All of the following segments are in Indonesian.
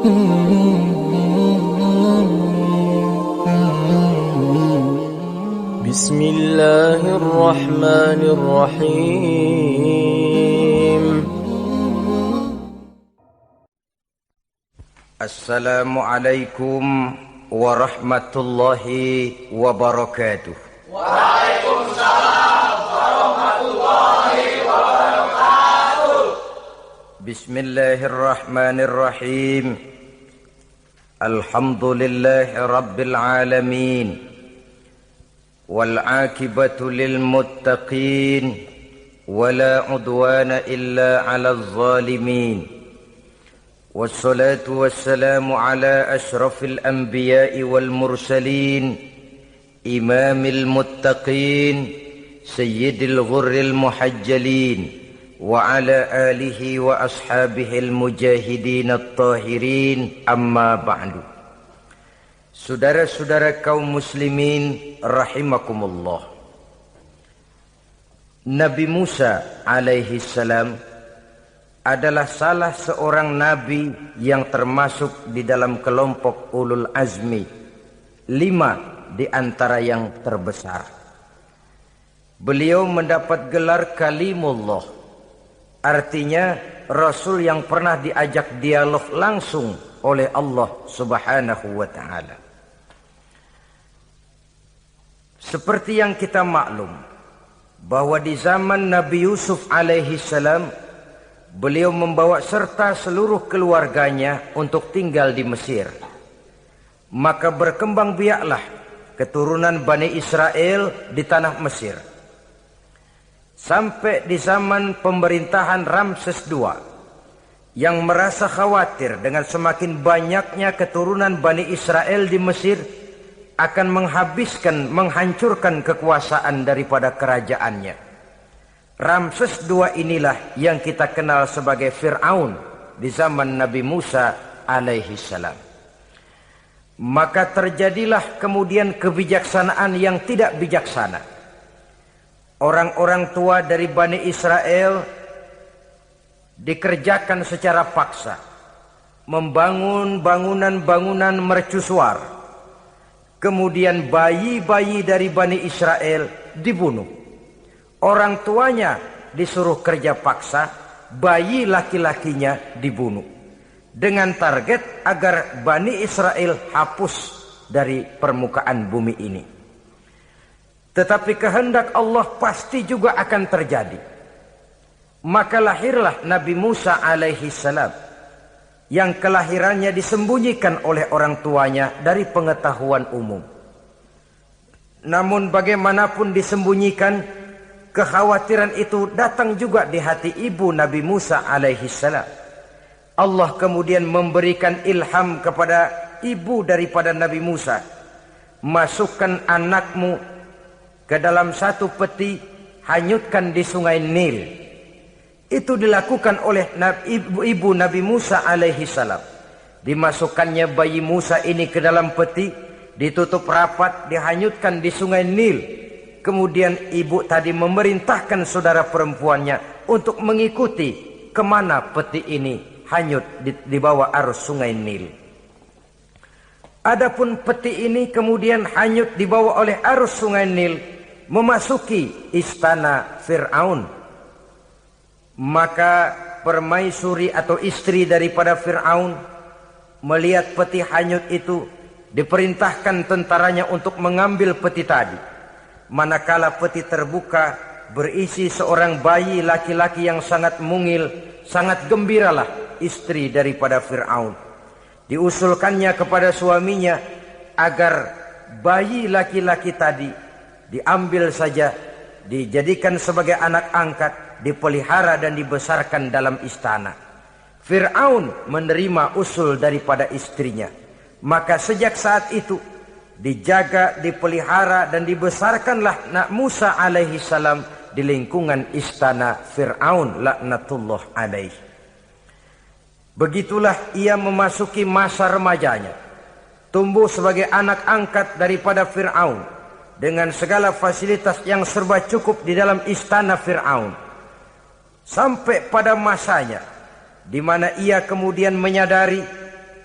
Bismillahirrahmanirrahim. Assalamualaikum warahmatullahi wabarakatuh. Waalaikumsalam warahmatullahi wabarakatuh. Bismillahirrahmanirrahim. Alhamdulillahi rabbil alamin. Wal akibatu lil muttaqin. Wala udwana illa 'alal zalimin. Wassalatu wassalamu ala ashrafil anbiya'i wal mursalin, imamil muttaqin, sayyidil ghurril muhajjalin, wa ala alihi wa ashabihil mujahidin at-tahirin, amma ba'du. Saudara-saudara kaum muslimin rahimakumullah. Nabi Musa alaihi salam adalah salah seorang nabi yang termasuk di dalam kelompok ulul azmi, 5 di antara yang terbesar. Beliau mendapat gelar kalimullah, artinya rasul yang pernah diajak dialog langsung oleh Allah Subhanahu wa taala. Seperti yang kita maklum bahwa di zaman Nabi Yusuf alaihi salam, beliau membawa serta seluruh keluarganya untuk tinggal di Mesir. Maka berkembang biaklah keturunan Bani Israel di tanah Mesir. Sampai di zaman pemerintahan Ramses II, yang merasa khawatir dengan semakin banyaknya keturunan Bani Israel di Mesir akan menghancurkan kekuasaan daripada kerajaannya. Ramses II inilah yang kita kenal sebagai Fir'aun di zaman Nabi Musa alaihi salam. Maka terjadilah kemudian kebijaksanaan yang tidak bijaksana. Orang-orang tua dari Bani Israel dikerjakan secara paksa, membangun bangunan-bangunan mercusuar. Kemudian bayi-bayi dari Bani Israel dibunuh. Orang tuanya disuruh kerja paksa, bayi laki-lakinya dibunuh. Dengan target agar Bani Israel hapus dari permukaan bumi ini. Tetapi kehendak Allah pasti juga akan terjadi. Maka lahirlah Nabi Musa alaihi salam, yang kelahirannya disembunyikan oleh orang tuanya dari pengetahuan umum. Namun bagaimanapun disembunyikan, kekhawatiran itu datang juga di hati ibu Nabi Musa alaihi salam. Allah kemudian memberikan ilham kepada ibu daripada Nabi Musa. Masukkan anakmu ke dalam satu peti, hanyutkan di sungai Nil. Itu dilakukan oleh ibu Nabi Musa alaihi salam. Dimasukkannya bayi Musa ini ke dalam peti, ditutup rapat, dihanyutkan di sungai Nil. Kemudian ibu tadi memerintahkan saudara perempuannya untuk mengikuti kemana peti ini hanyut di bawah arus sungai Nil. Adapun peti ini kemudian hanyut dibawa oleh arus sungai Nil, memasuki istana Fir'aun. Maka permaisuri atau istri daripada Fir'aun melihat peti hanyut itu, diperintahkan tentaranya untuk mengambil peti tadi. Manakala peti terbuka, berisi seorang bayi laki-laki yang sangat mungil, sangat gembiralah istri daripada Fir'aun. Diusulkannya kepada suaminya agar bayi laki-laki tadi diambil saja, dijadikan sebagai anak angkat, dipelihara dan dibesarkan dalam istana. Fir'aun menerima usul daripada istrinya. Maka sejak saat itu dijaga, dipelihara dan dibesarkanlah Nabi Musa alaihi salam di lingkungan istana Fir'aun laknatullah alaihi. Begitulah ia memasuki masa remajanya, tumbuh sebagai anak angkat daripada Fir'aun dengan segala fasilitas yang serba cukup di dalam istana Fir'aun. Sampai pada masanya di mana ia kemudian menyadari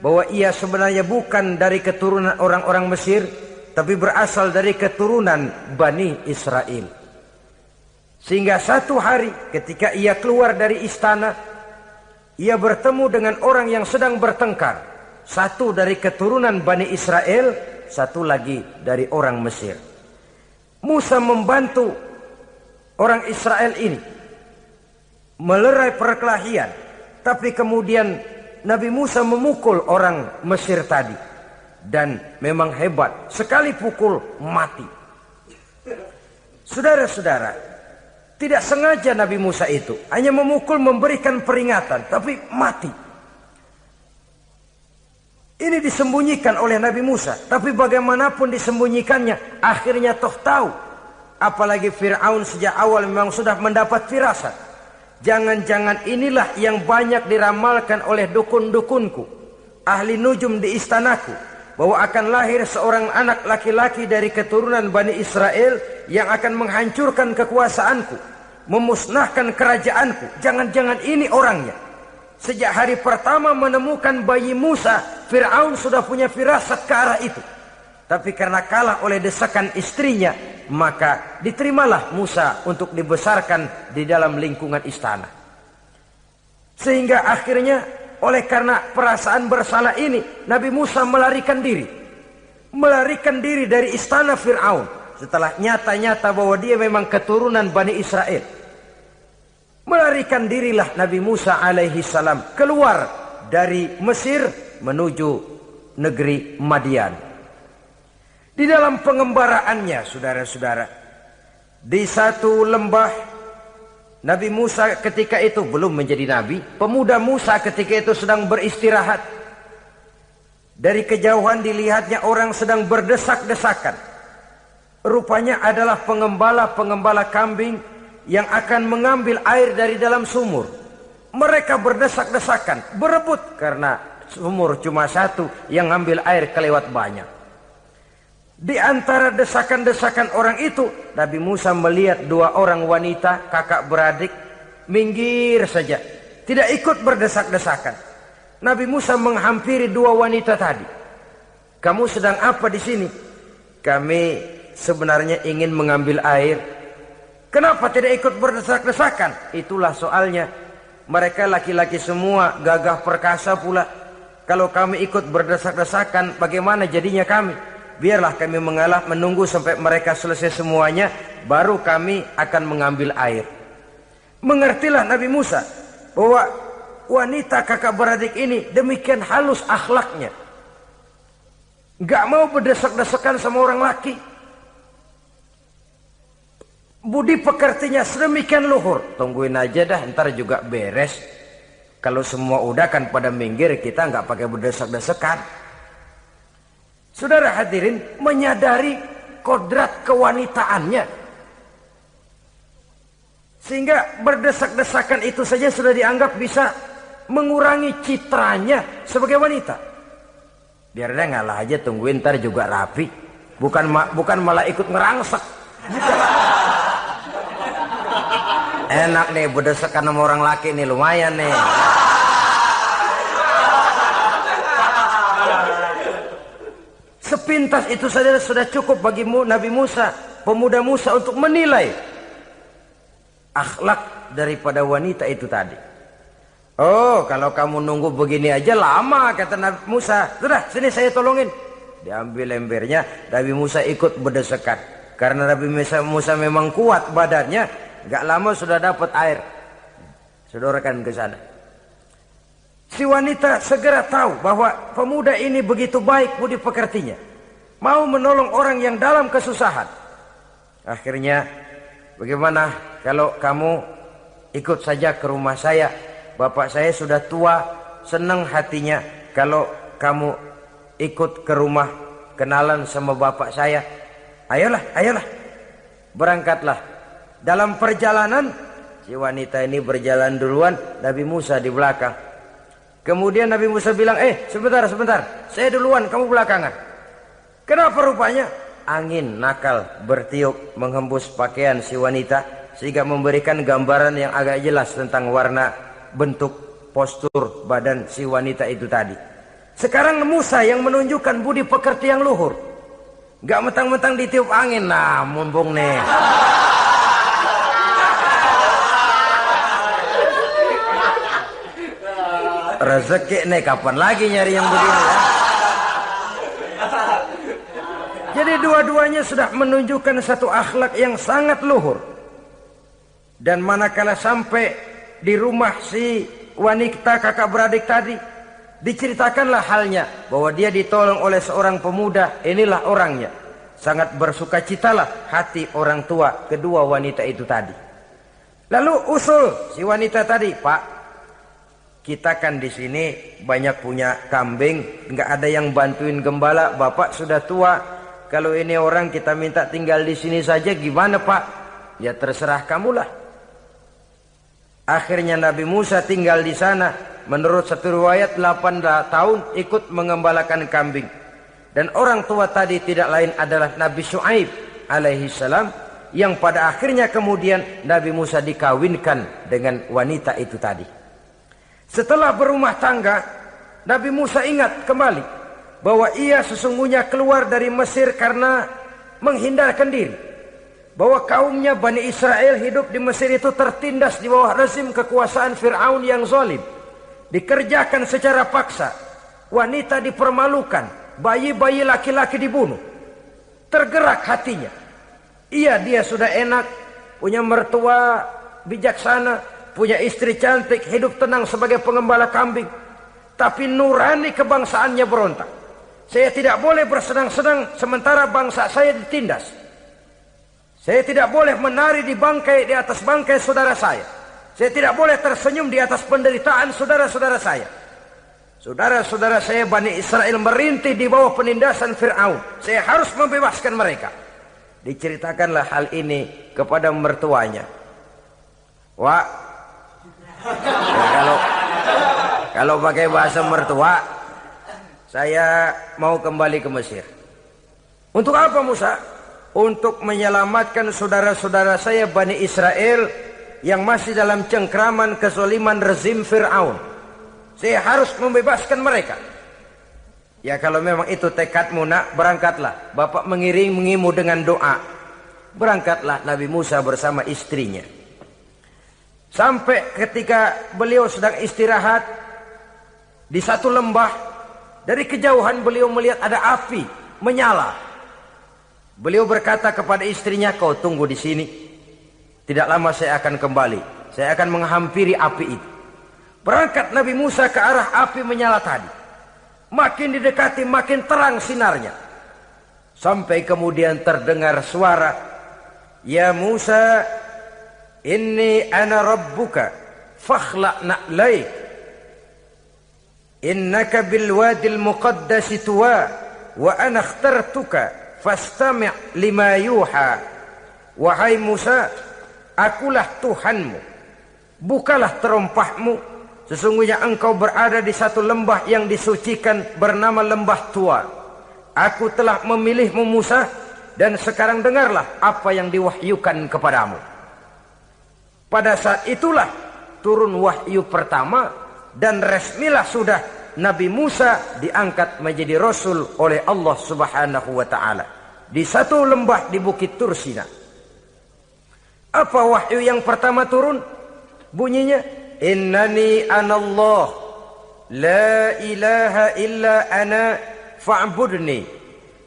bahwa ia sebenarnya bukan dari keturunan orang-orang Mesir, tapi berasal dari keturunan Bani Israel. Sehingga satu hari ketika ia keluar dari istana, ia bertemu dengan orang yang sedang bertengkar. Satu dari keturunan Bani Israel, satu lagi dari orang Mesir. Musa membantu orang Israel ini melerai perkelahian, tapi kemudian Nabi Musa memukul orang Mesir tadi, dan memang hebat, sekali pukul mati. Saudara-saudara, tidak sengaja Nabi Musa itu hanya memukul, memberikan peringatan, tapi mati. Ini disembunyikan oleh Nabi Musa, tapi bagaimanapun disembunyikannya, akhirnya toh tahu. Apalagi Fir'aun sejak awal memang sudah mendapat firasat. Jangan-jangan inilah yang banyak diramalkan oleh dukun-dukunku, ahli nujum di istanaku, bahwa akan lahir seorang anak laki-laki dari keturunan Bani Israel yang akan menghancurkan kekuasaanku, memusnahkan kerajaanku. Jangan-jangan ini orangnya. Sejak hari pertama menemukan bayi Musa, Fir'aun sudah punya firasat ke arah itu. Tapi karena kalah oleh desakan istrinya, maka diterimalah Musa untuk dibesarkan di dalam lingkungan istana. Sehingga akhirnya oleh karena perasaan bersalah ini, Nabi Musa melarikan diri. Melarikan diri dari istana Fir'aun. Setelah nyata-nyata bahwa dia memang keturunan Bani Israel. Melarikan dirilah Nabi Musa alaihi salam keluar dari Mesir menuju negeri Madian. Di dalam pengembaraannya, saudara-saudara, di satu lembah, Nabi Musa ketika itu belum menjadi nabi. Pemuda Musa ketika itu sedang beristirahat. Dari kejauhan dilihatnya orang sedang berdesak-desakan. Rupanya adalah pengembala-pengembala kambing yang akan mengambil air dari dalam sumur. Mereka berdesak-desakan, berebut karena sumur cuma satu, yang ngambil air kelewat banyak. Di antara desakan-desakan orang itu, Nabi Musa melihat dua orang wanita, kakak beradik, minggir saja, tidak ikut berdesak-desakan. Nabi Musa menghampiri dua wanita tadi. Kamu sedang apa di sini? Kami sebenarnya ingin mengambil air. Kenapa tidak ikut berdesak-desakan? Itulah soalnya. Mereka laki-laki semua, gagah perkasa pula. Kalau kami ikut berdesak-desakan, bagaimana jadinya kami? Biarlah kami mengalah menunggu sampai mereka selesai semuanya, baru kami akan mengambil air. Mengertilah Nabi Musa bahwa wanita kakak beradik ini demikian halus akhlaknya. Gak mau berdesak-desakan sama orang laki. Budi pekertinya sedemikian luhur. Tungguin aja dah, ntar juga beres. Kalau semua udah kan pada minggir, kita nggak pakai berdesak-desakan. Saudara hadirin, menyadari kodrat kewanitaannya, sehingga berdesak-desakan itu saja sudah dianggap bisa mengurangi citranya sebagai wanita. Biar dia ngalah aja, tungguin ntar juga rapi. Bukan malah ikut ngerangsek. Enak nih berdesakan sama orang laki nih, lumayan nih. Sepintas itu saja sudah cukup bagi Nabi Musa, pemuda Musa, untuk menilai akhlak daripada wanita itu tadi. Oh, kalau kamu nunggu begini aja lama, kata Nabi Musa. Sudah, sini saya tolongin. Diambil embernya, Nabi Musa ikut berdesakan. Karena Nabi Musa memang kuat badannya. Gak lama sudah dapat air. Sodorkan ke sana. Si wanita segera tahu bahwa pemuda ini begitu baik budi pekertinya, mau menolong orang yang dalam kesusahan. Akhirnya, bagaimana kalau kamu ikut saja ke rumah saya? Bapak saya sudah tua, senang hatinya kalau kamu ikut ke rumah, kenalan sama bapak saya. Ayolah, ayolah, berangkatlah. Dalam perjalanan, si wanita ini berjalan duluan, Nabi Musa di belakang. Kemudian Nabi Musa bilang, sebentar, saya duluan, kamu belakangan. Kenapa rupanya? Angin nakal bertiup menghembus pakaian si wanita, sehingga memberikan gambaran yang agak jelas tentang warna, bentuk, postur badan si wanita itu tadi. Sekarang Musa yang menunjukkan budi pekerti yang luhur. Gak mentang-mentang ditiup angin. Nah, mumpung nih. Rezeki nih, kapan lagi nyari yang begini ya? Jadi dua-duanya sudah menunjukkan satu akhlak yang sangat luhur. Dan manakala sampai di rumah si wanita kakak beradik tadi, diceritakanlah halnya bahwa dia ditolong oleh seorang pemuda. Inilah orangnya. Sangat bersukacitalah hati orang tua kedua wanita itu tadi. Lalu usul si wanita tadi, Pak, kita kan di sini banyak punya kambing, nggak ada yang bantuin gembala. Bapak sudah tua. Kalau ini orang kita minta tinggal di sini saja, gimana Pak? Ya terserah kamulah. Akhirnya Nabi Musa tinggal di sana. Menurut satu riwayat 8 tahun ikut mengembalakan kambing. Dan orang tua tadi tidak lain adalah Nabi Syuaib alaihi salam, yang pada akhirnya kemudian Nabi Musa dikawinkan dengan wanita itu tadi. Setelah berumah tangga, Nabi Musa ingat kembali bahwa ia sesungguhnya keluar dari Mesir karena menghindarkan diri. Bahwa kaumnya Bani Israel hidup di Mesir itu tertindas di bawah rezim kekuasaan Fir'aun yang zalim. Dikerjakan secara paksa, wanita dipermalukan, bayi-bayi laki-laki dibunuh. Tergerak hatinya. Dia sudah enak, punya mertua bijaksana, punya istri cantik, hidup tenang sebagai pengembala kambing. Tapi nurani kebangsaannya berontak. Saya tidak boleh bersenang-senang sementara bangsa saya ditindas. Saya tidak boleh menari di atas bangkai saudara saya. Saya tidak boleh tersenyum di atas penderitaan saudara-saudara saya. Saudara-saudara saya Bani Israel merintih di bawah penindasan Fir'aun. Saya harus membebaskan mereka. Diceritakanlah hal ini kepada mertuanya. Wah, ya kalau pakai bahasa mertua, saya mau kembali ke Mesir. Untuk apa Musa? Untuk menyelamatkan saudara-saudara saya Bani Israel yang masih dalam cengkraman kezaliman rezim Fir'aun. Saya harus membebaskan mereka. Ya kalau memang itu tekadmu nak, berangkatlah. Bapak mengiringimu dengan doa. Berangkatlah Nabi Musa bersama istrinya. Sampai ketika beliau sedang istirahat di satu lembah, dari kejauhan beliau melihat ada api menyala. Beliau berkata kepada istrinya, kau tunggu di sini. Tidak lama saya akan kembali. Saya akan menghampiri api itu. Berangkat Nabi Musa ke arah api menyala tadi. Makin didekati makin terang sinarnya. Sampai kemudian terdengar suara, ya Musa, inni ana rabbuka fakhla' na'laik. Innaka bilwadil muqaddasi tuwa wa ana akhtartuka fastami' lima yuha. Wahai Musa, akulah Tuhanmu, bukalah terompahmu. Sesungguhnya engkau berada di satu lembah yang disucikan bernama lembah tua. Aku telah memilihmu Musa, dan sekarang dengarlah apa yang diwahyukan kepadamu. Pada saat itulah turun wahyu pertama, dan resmilah sudah Nabi Musa diangkat menjadi Rasul oleh Allah subhanahu wa ta'ala. Di satu lembah di Bukit Tursina. Apa wahyu yang pertama turun? Bunyinya, innani anallah, la ilaha illa ana fa'budni.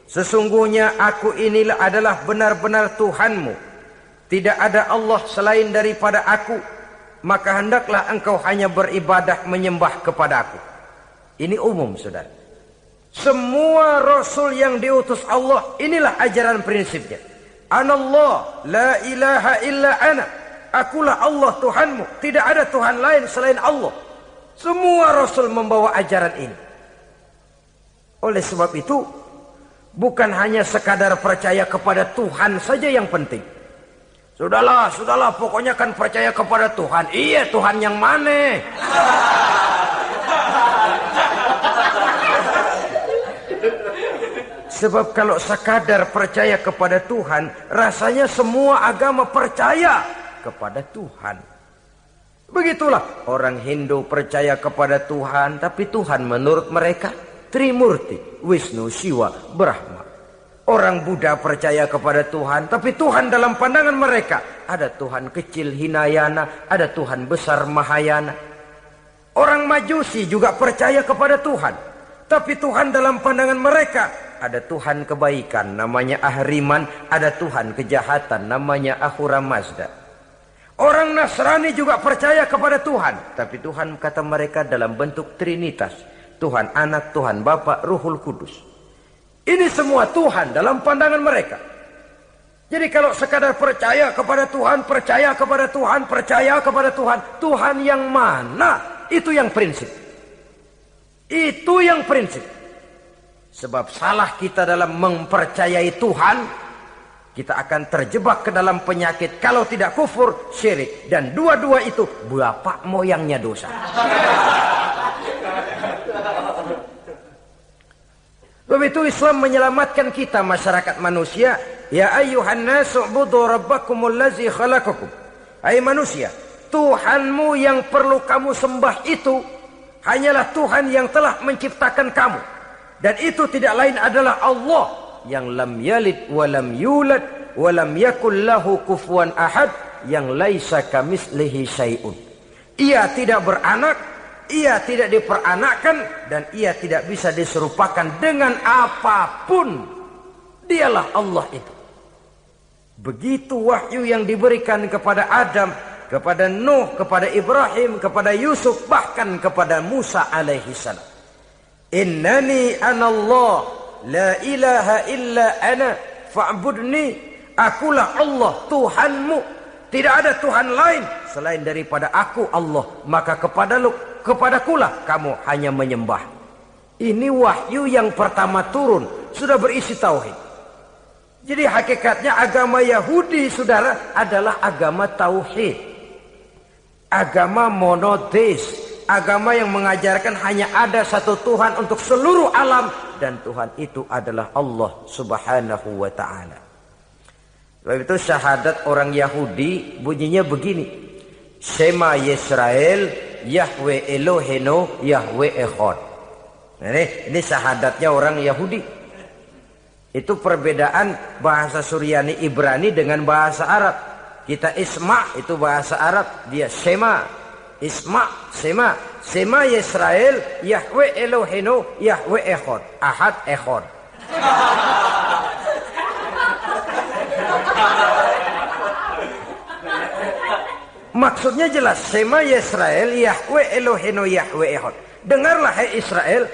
Sesungguhnya aku inilah adalah benar-benar Tuhanmu. Tidak ada Allah selain daripada aku. Maka hendaklah engkau hanya beribadah menyembah kepada aku. Ini umum saudara. Semua Rasul yang diutus Allah, inilah ajaran prinsipnya. Anallah, la ilaha illa ana. Akulah Allah Tuhanmu. Tidak ada Tuhan lain selain Allah. Semua Rasul membawa ajaran ini. Oleh sebab itu, bukan hanya sekadar percaya kepada Tuhan saja yang penting. Sudahlah, pokoknya kan percaya kepada Tuhan. Iya, Tuhan yang mana? Sebab kalau sekadar percaya kepada Tuhan, rasanya semua agama percaya kepada Tuhan. Begitulah orang Hindu percaya kepada Tuhan, tapi Tuhan menurut mereka Trimurti, Wisnu, Siwa, Brahma. Orang Buddha percaya kepada Tuhan, tapi Tuhan dalam pandangan mereka ada Tuhan kecil Hinayana, ada Tuhan besar Mahayana. Orang Majusi juga percaya kepada Tuhan, tapi Tuhan dalam pandangan mereka ada Tuhan kebaikan namanya Ahriman, ada Tuhan kejahatan namanya Ahura Mazda. Orang Nasrani juga percaya kepada Tuhan, tapi Tuhan kata mereka dalam bentuk Trinitas, Tuhan Anak, Tuhan Bapa, Ruhul Kudus. Ini semua Tuhan dalam pandangan mereka. Jadi kalau sekadar percaya kepada Tuhan, percaya kepada Tuhan, percaya kepada Tuhan, Tuhan yang mana? Itu yang prinsip. Itu yang prinsip. Sebab salah kita dalam mempercayai Tuhan, kita akan terjebak ke dalam penyakit kalau tidak kufur, syirik. Dan dua-dua itu bapak moyangnya dosa. Sebab itu Islam menyelamatkan kita masyarakat manusia. Ya ayyuhan nasu ubudu rabbakumul ladzi khalaqakum. Hai manusia, Tuhanmu yang perlu kamu sembah itu hanyalah Tuhan yang telah menciptakan kamu. Dan itu tidak lain adalah Allah yang lam yalid wa lam yulad wa lam yakul lahu kufuwan ahad, yang laisa kamitslihi syai'un. Ia tidak beranak, ia tidak diperanakkan, dan ia tidak bisa diserupakan dengan apapun. Dialah Allah itu. Begitu wahyu yang diberikan kepada Adam, kepada Nuh, kepada Ibrahim, kepada Yusuf, bahkan kepada Musa alaihi salam. Innani anallah, la ilaha illa ana fa'budni. Akulah Allah, Tuhanmu. Tidak ada Tuhan lain selain daripada aku Allah. Maka kepadakulah kamu hanya menyembah. Ini wahyu yang pertama turun, sudah berisi tauhid. Jadi hakikatnya agama Yahudi, saudara, adalah agama tauhid. Agama monoteis, agama yang mengajarkan hanya ada satu Tuhan untuk seluruh alam, dan Tuhan itu adalah Allah Subhanahu wa ta'ala. Sebab itu syahadat orang Yahudi bunyinya begini: Shema Yisrael, Yahweh Elohenu, Yahweh Echad. Ini syahadatnya orang Yahudi. Itu perbedaan bahasa Suryani Ibrani dengan bahasa Arab. Kita Isma itu bahasa Arab, dia Shema. Isma, Shema. Shema Yisrael, Yahweh Elohenu, Yahweh Echad. Ahad Echad. Maksudnya jelas, Shema Yisrael, Yahweh Elohenu, Yahweh Echad. Dengarlah hai Israel,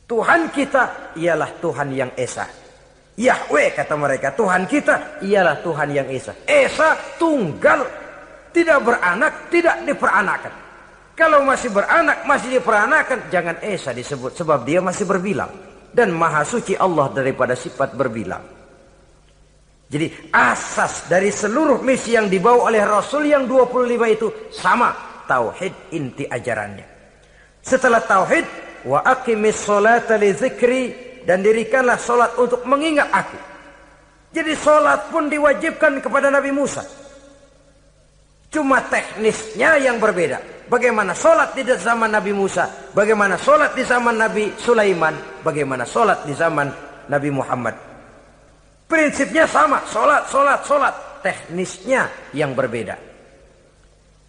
Tuhan kita ialah Tuhan yang Esa. Yahweh kata mereka, Tuhan kita ialah Tuhan yang Esa. Esa tunggal, tidak beranak, tidak diperanakan. Kalau masih beranak, masih diperanakan, jangan Esa disebut, sebab dia masih berbilang. Dan maha suci Allah daripada sifat berbilang. Jadi asas dari seluruh misi yang dibawa oleh Rasul yang 25 itu sama, tauhid inti ajarannya. Setelah tauhid, wa aqimis sholata li dzikri, dan dirikanlah solat untuk mengingat aku. Jadi solat pun diwajibkan kepada Nabi Musa. Cuma teknisnya yang berbeda. Bagaimana solat di zaman Nabi Musa, bagaimana solat di zaman Nabi Sulaiman, bagaimana solat di zaman Nabi Muhammad. Prinsipnya sama, solat. Teknisnya yang berbeda.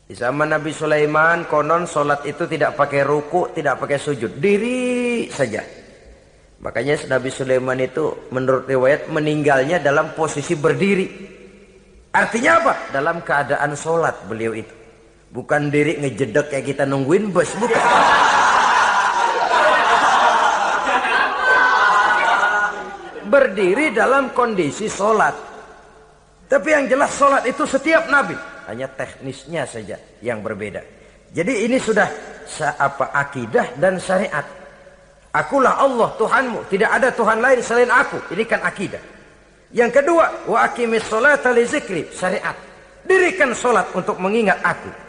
Di zaman Nabi Sulaiman, konon solat itu tidak pakai ruku, tidak pakai sujud, diri saja. Makanya Nabi Sulaiman itu menurut riwayat meninggalnya dalam posisi berdiri. Artinya apa? Dalam keadaan solat beliau itu. Bukan diri ngejedek kayak kita nungguin bus, bukan. Berdiri dalam kondisi solat. Tapi yang jelas solat itu setiap Nabi. Hanya teknisnya saja yang berbeda. Jadi ini sudah akidah dan syariat. Akulah Allah Tuhanmu, tidak ada Tuhan lain selain aku. Ini kan akidah. Yang kedua, wa aqimis sholata li dzikri, syariat. Dirikan solat untuk mengingat aku.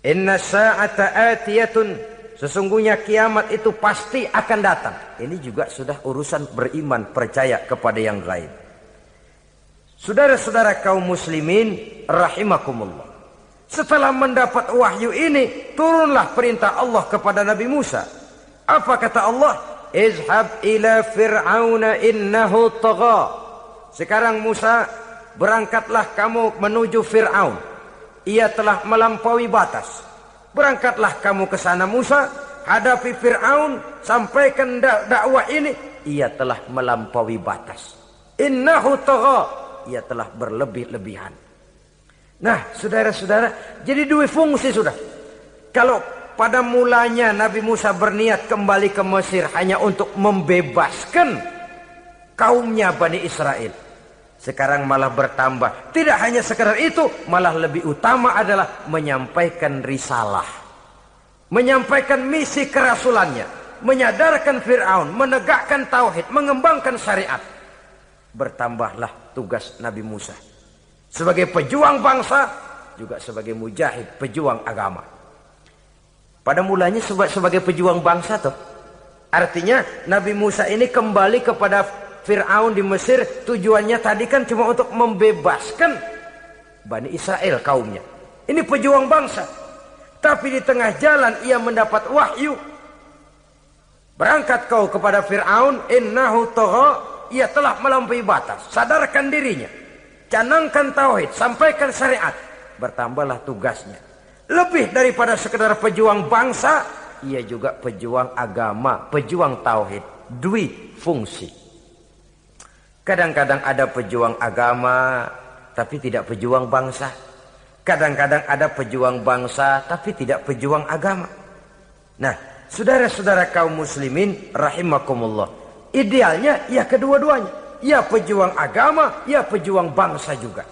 Inna sa'ata atiyatun, sesungguhnya kiamat itu pasti akan datang. Ini juga sudah urusan beriman, percaya kepada yang gaib. Saudara-saudara kaum muslimin rahimakumullah. Setelah mendapat wahyu ini, turunlah perintah Allah kepada Nabi Musa. Apa kata Allah? Izhab ila fir'auna innahu tagha. Sekarang Musa, berangkatlah kamu menuju Fir'aun. Ia telah melampaui batas. Berangkatlah kamu ke sana Musa, hadapi Fir'aun, sampaikan dakwah ini. Ia telah melampaui batas. Innahu tagha. Ia telah berlebih-lebihan. Nah, saudara-saudara, jadi dua fungsi sudah. Kalau pada mulanya Nabi Musa berniat kembali ke Mesir hanya untuk membebaskan kaumnya Bani Israel, sekarang malah bertambah. Tidak hanya sekedar itu, malah lebih utama adalah menyampaikan risalah, menyampaikan misi kerasulannya, menyadarkan Fir'aun, menegakkan tauhid, mengembangkan syariat. Bertambahlah tugas Nabi Musa sebagai pejuang bangsa, juga sebagai mujahid, pejuang agama. Pada mulanya sebagai pejuang bangsa tuh. Artinya Nabi Musa ini kembali kepada Fir'aun di Mesir, tujuannya tadi kan cuma untuk membebaskan Bani Israel kaumnya. Ini pejuang bangsa. Tapi di tengah jalan ia mendapat wahyu. Berangkat kau kepada Fir'aun, innahu tagha, ia telah melampaui batas. Sadarkan dirinya. Canangkan tauhid, sampaikan syariat. Bertambahlah tugasnya. Lebih daripada sekedar pejuang bangsa, ia juga pejuang agama, pejuang tauhid. Dwi fungsi. Kadang-kadang ada pejuang agama, tapi tidak pejuang bangsa. Kadang-kadang ada pejuang bangsa, tapi tidak pejuang agama. Nah, saudara-saudara kaum muslimin, rahimakumullah. Idealnya, ya kedua-duanya. Ya pejuang agama, ya pejuang bangsa juga.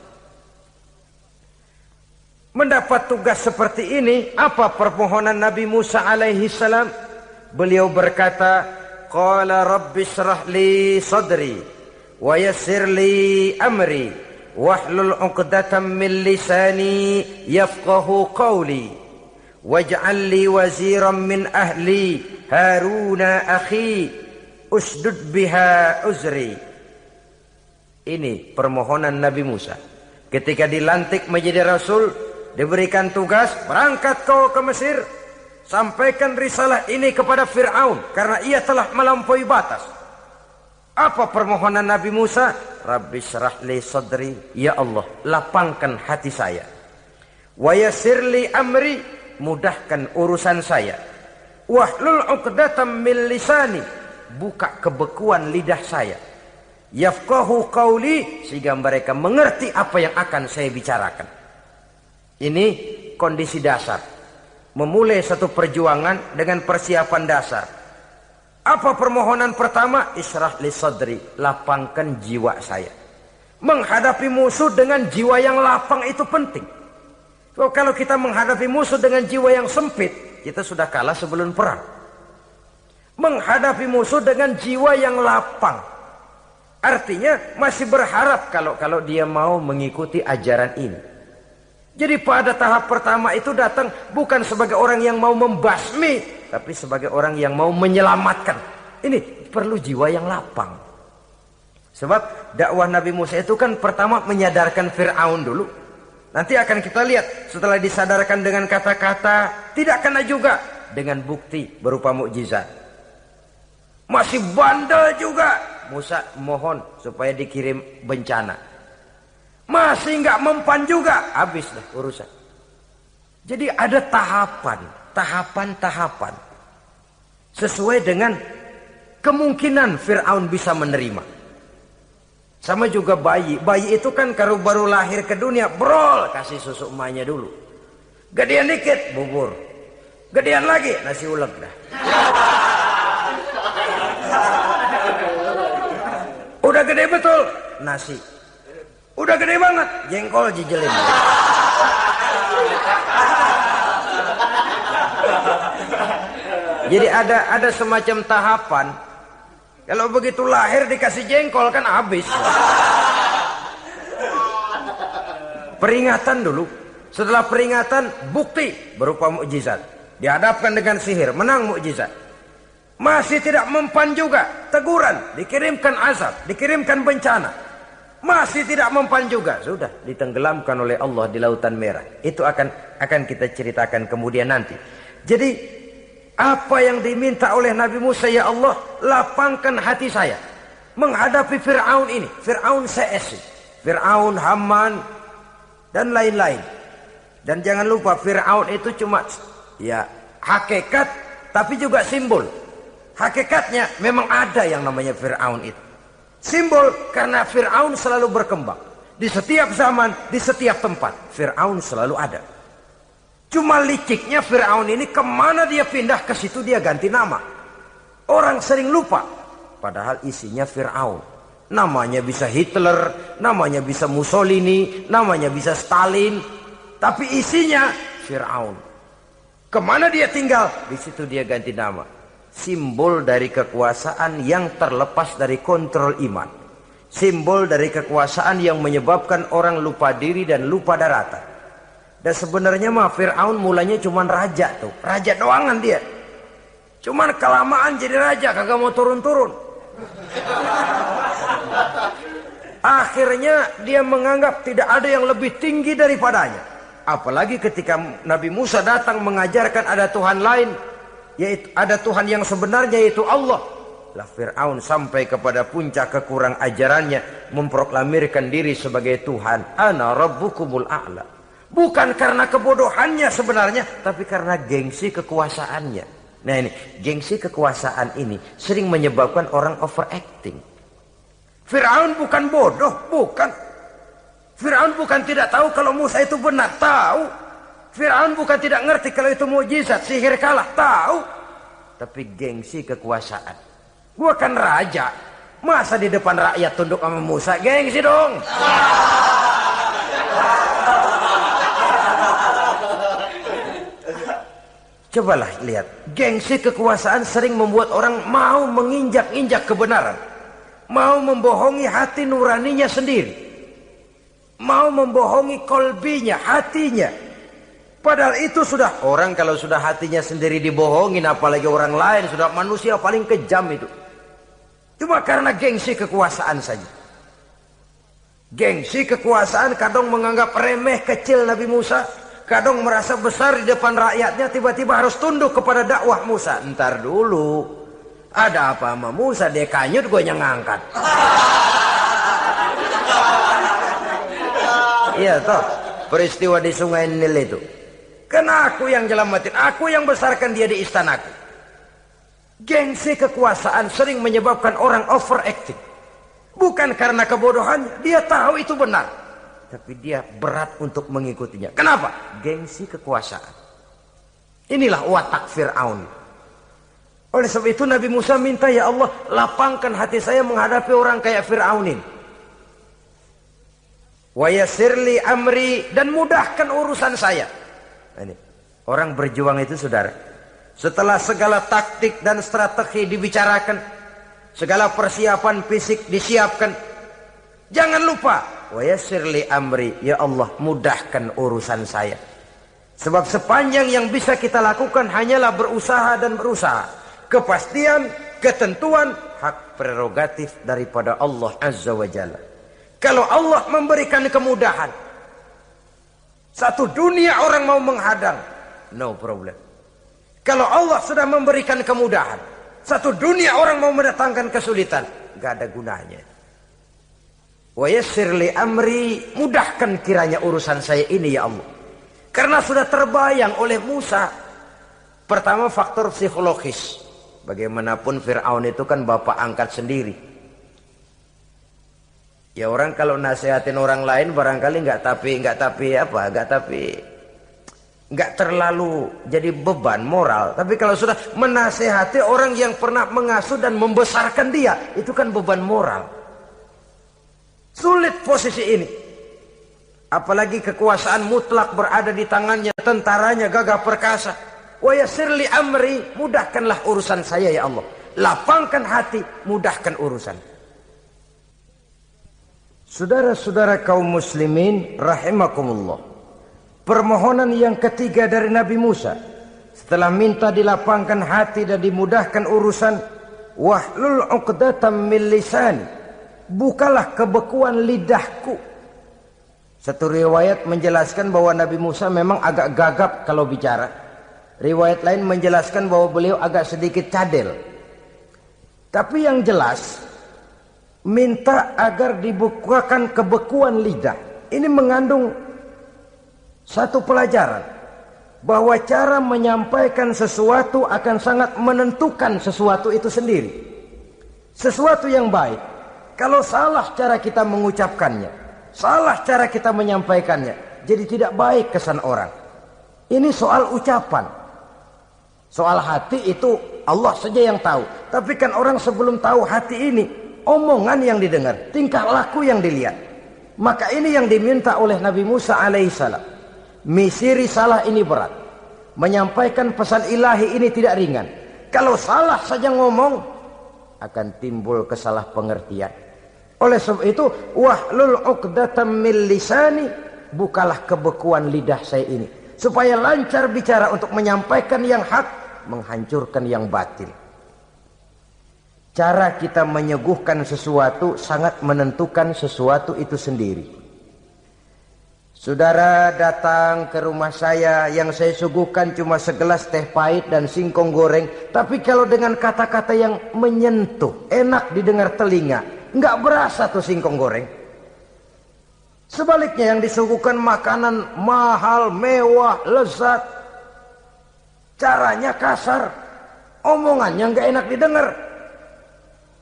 Mendapat tugas seperti ini, apa permohonan Nabi Musa alaihi salam? Beliau berkata, Qala rabbi syrah li sadri, wa yassir li amri, wahlul 'uqdatam min lisani yafqahu qawli, waj'al li waziran min ahli, Haruna akhi, usdud biha uzri. Ini permohonan Nabi Musa. Ketika dilantik menjadi Rasul, diberikan tugas, berangkat kau ke Mesir, sampaikan risalah ini kepada Fir'aun, karena ia telah melampaui batas. Apa permohonan Nabi Musa? Rabbi syrah li sadri, ya Allah, lapangkan hati saya. Wa yassir li amri, mudahkan urusan saya. Wahlul 'uqdatam min lisani, buka kebekuan lidah saya. Yafqahu qawli, sehingga mereka mengerti apa yang akan saya bicarakan. Ini kondisi dasar. Memulai satu perjuangan dengan persiapan dasar. Apa permohonan pertama? Isyrah li sadri, lapangkan jiwa saya. Menghadapi musuh dengan jiwa yang lapang itu penting. So, kalau kita menghadapi musuh dengan jiwa yang sempit, kita sudah kalah sebelum perang. Menghadapi musuh dengan jiwa yang lapang, artinya masih berharap kalau dia mau mengikuti ajaran ini. Jadi pada tahap pertama itu datang bukan sebagai orang yang mau membasmi, tapi sebagai orang yang mau menyelamatkan. Ini perlu jiwa yang lapang. Sebab dakwah Nabi Musa itu kan pertama menyadarkan Fir'aun dulu. Nanti akan kita lihat setelah disadarkan dengan kata-kata, tidak kena juga dengan bukti berupa mukjizat. Masih bandel juga. Musa mohon supaya dikirim bencana. Masih nggak mempan juga, habis dah urusan. Jadi ada tahapan sesuai dengan kemungkinan Fir'aun bisa menerima. Sama juga bayi itu kan kalau baru lahir ke dunia, brol, kasih susu emaknya dulu. Gedean dikit, bubur. Gedean lagi, nasi ulek dah. Udah gede betul, nasi. Udah gede banget, jengkol jijelin. Jadi ada semacam tahapan. Kalau begitu lahir dikasih jengkol kan habis. Peringatan dulu. Setelah peringatan, bukti berupa mukjizat. Dihadapkan dengan sihir, menang mukjizat. Masih tidak mempan juga, teguran, dikirimkan azab, dikirimkan bencana. Masih tidak mempan juga. Sudah ditenggelamkan oleh Allah di Lautan Merah. Itu akan kita ceritakan kemudian nanti. Jadi apa yang diminta oleh Nabi Musa, ya Allah, lapangkan hati saya menghadapi Fir'aun ini. Fir'aun CS, Fir'aun, Haman, dan lain-lain. Dan jangan lupa Fir'aun itu cuma ya hakikat tapi juga simbol. Hakikatnya memang ada yang namanya Fir'aun itu. Simbol karena Fir'aun selalu berkembang. Di setiap zaman, di setiap tempat, Fir'aun selalu ada. Cuma liciknya Fir'aun ini kemana dia pindah, ke situ dia ganti nama. Orang sering lupa. Padahal isinya Fir'aun. Namanya bisa Hitler, namanya bisa Mussolini, namanya bisa Stalin. Tapi isinya Fir'aun. Kemana dia tinggal, di situ dia ganti nama. Simbol dari kekuasaan yang terlepas dari kontrol iman. Simbol dari kekuasaan yang menyebabkan orang lupa diri dan lupa daratan. Dan sebenarnya mah Fir'aun mulanya cuman raja tuh. Raja doangan dia. Cuman kelamaan jadi raja, kagak mau turun-turun. Akhirnya dia menganggap tidak ada yang lebih tinggi daripadanya. Apalagi ketika Nabi Musa datang mengajarkan ada Tuhan lain, yaitu ada Tuhan yang sebenarnya, yaitu Allah. Lah Fir'aun sampai kepada puncak kekurang ajarannya, memproklamirkan diri sebagai Tuhan. Ana rabbukumul a'la. Bukan karena kebodohannya sebenarnya, tapi karena gengsi kekuasaannya. Nah ini, gengsi kekuasaan ini sering menyebabkan orang overacting. Fir'aun bukan bodoh, bukan. Fir'aun bukan tidak tahu kalau Musa itu benar, tahu. Fir'aun bukan tidak ngerti kalau itu mukjizat, sihir kalah, tahu. Tapi gengsi kekuasaan. Gua kan raja, masa di depan rakyat tunduk sama Musa? Gengsi dong. Cobalah lihat, gengsi kekuasaan sering membuat orang mau menginjak-injak kebenaran, mau membohongi hati nuraninya sendiri, mau membohongi kolbinya, hatinya. Padahal itu sudah, orang kalau sudah hatinya sendiri dibohongin, apalagi orang lain, sudah manusia paling kejam itu. Cuma karena gengsi kekuasaan saja. Gengsi kekuasaan kadang menganggap remeh kecil Nabi Musa, kadang merasa besar di depan rakyatnya, tiba-tiba harus tunduk kepada dakwah Musa. Ntar dulu, ada apa sama Musa, dia kanyut, gue yang ngangkat. Iya toh, peristiwa di Sungai Nil itu. Karena aku yang nyelamatin, aku yang besarkan dia di istanaku. Gengsi kekuasaan sering menyebabkan orang overacting. Bukan karena kebodohannya, dia tahu itu benar, tapi dia berat untuk mengikutinya. Kenapa? Gengsi kekuasaan. Inilah watak Fir'aun. Oleh sebab itu Nabi Musa minta, ya Allah, lapangkan hati saya menghadapi orang kayak Fir'aun ini. Wa yassirli amri, dan mudahkan urusan saya. Ini orang berjuang itu, saudara, setelah segala taktik dan strategi dibicarakan, segala persiapan fisik disiapkan, jangan lupa wa yassirli amri, ya Allah, mudahkan urusan saya. Sebab sepanjang yang bisa kita lakukan hanyalah berusaha dan berusaha. Kepastian, ketentuan, hak prerogatif daripada Allah Azza wa Jalla. Kalau Allah memberikan kemudahan, satu dunia orang mau menghadang, no problem. Kalau Allah sudah memberikan kemudahan, satu dunia orang mau mendatangkan kesulitan, gak ada gunanya. Wa yassirli amri, mudahkan kiranya urusan saya ini, ya Allah. Karena sudah terbayang oleh Musa. Pertama, faktor psikologis. Bagaimanapun Fir'aun itu kan bapak angkat sendiri. Ya orang kalau nasihatin orang lain barangkali nggak terlalu jadi beban moral. Tapi kalau sudah menasehati orang yang pernah mengasuh dan membesarkan dia, itu kan beban moral. Sulit posisi ini. Apalagi kekuasaan mutlak berada di tangannya, tentaranya gagah perkasa. Wa yassirli amri, mudahkanlah urusan saya, ya Allah. Lapangkan hati, mudahkan urusan. Saudara-saudara kaum muslimin rahimakumullah. Permohonan yang ketiga dari Nabi Musa, setelah minta dilapangkan hati dan dimudahkan urusan, wahlul 'uqdatam min lisani, bukalah kebekuan lidahku. Satu riwayat menjelaskan bahwa Nabi Musa memang agak gagap kalau bicara. Riwayat lain menjelaskan bahwa beliau agak sedikit cadel. Tapi yang jelas, minta agar dibukakan kebekuan lidah. Ini mengandung satu pelajaran, bahwa cara menyampaikan sesuatu akan sangat menentukan sesuatu itu sendiri. Sesuatu yang baik, kalau salah cara kita mengucapkannya, salah cara kita menyampaikannya, jadi tidak baik kesan orang. Ini soal ucapan. Soal hati itu Allah saja yang tahu. Tapi kan orang sebelum tahu hati ini, omongan yang didengar, tingkah laku yang dilihat. Maka ini yang diminta oleh Nabi Musa alaihissalam. Misi risalah ini berat. Menyampaikan pesan ilahi ini tidak ringan. Kalau salah saja ngomong, akan timbul kesalah pengertian. Oleh sebab itu, wahlul 'uqdatam min lisani, bukalah kebekuan lidah saya ini, supaya lancar bicara untuk menyampaikan yang hak, menghancurkan yang batil. Cara kita menyuguhkan sesuatu sangat menentukan sesuatu itu sendiri. Saudara datang ke rumah saya, yang saya suguhkan cuma segelas teh pahit dan singkong goreng. Tapi kalau dengan kata-kata yang menyentuh, enak didengar telinga, nggak berasa tuh singkong goreng. Sebaliknya yang disuguhkan makanan mahal, mewah, lezat, caranya kasar, omongannya nggak enak didengar.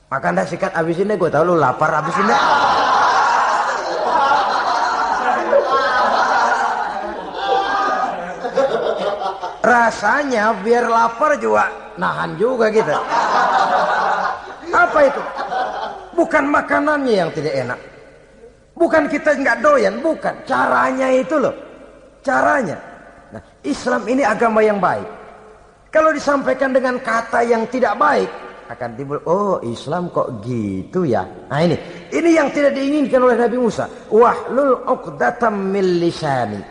Makan dah sikat abis ini, gue tahu lu lapar abis ini. Rasanya biar lapar juga nahan juga gitu. Apa itu? Bukan makanannya yang tidak enak, bukan kita nggak doyan, bukan, caranya itu loh, caranya. Nah, Islam ini agama yang baik. Kalau disampaikan dengan kata yang tidak baik, akan timbul, oh Islam kok gitu ya. Nah ini yang tidak diinginkan oleh Nabi Musa. Wahlul 'uqdatam min lisani.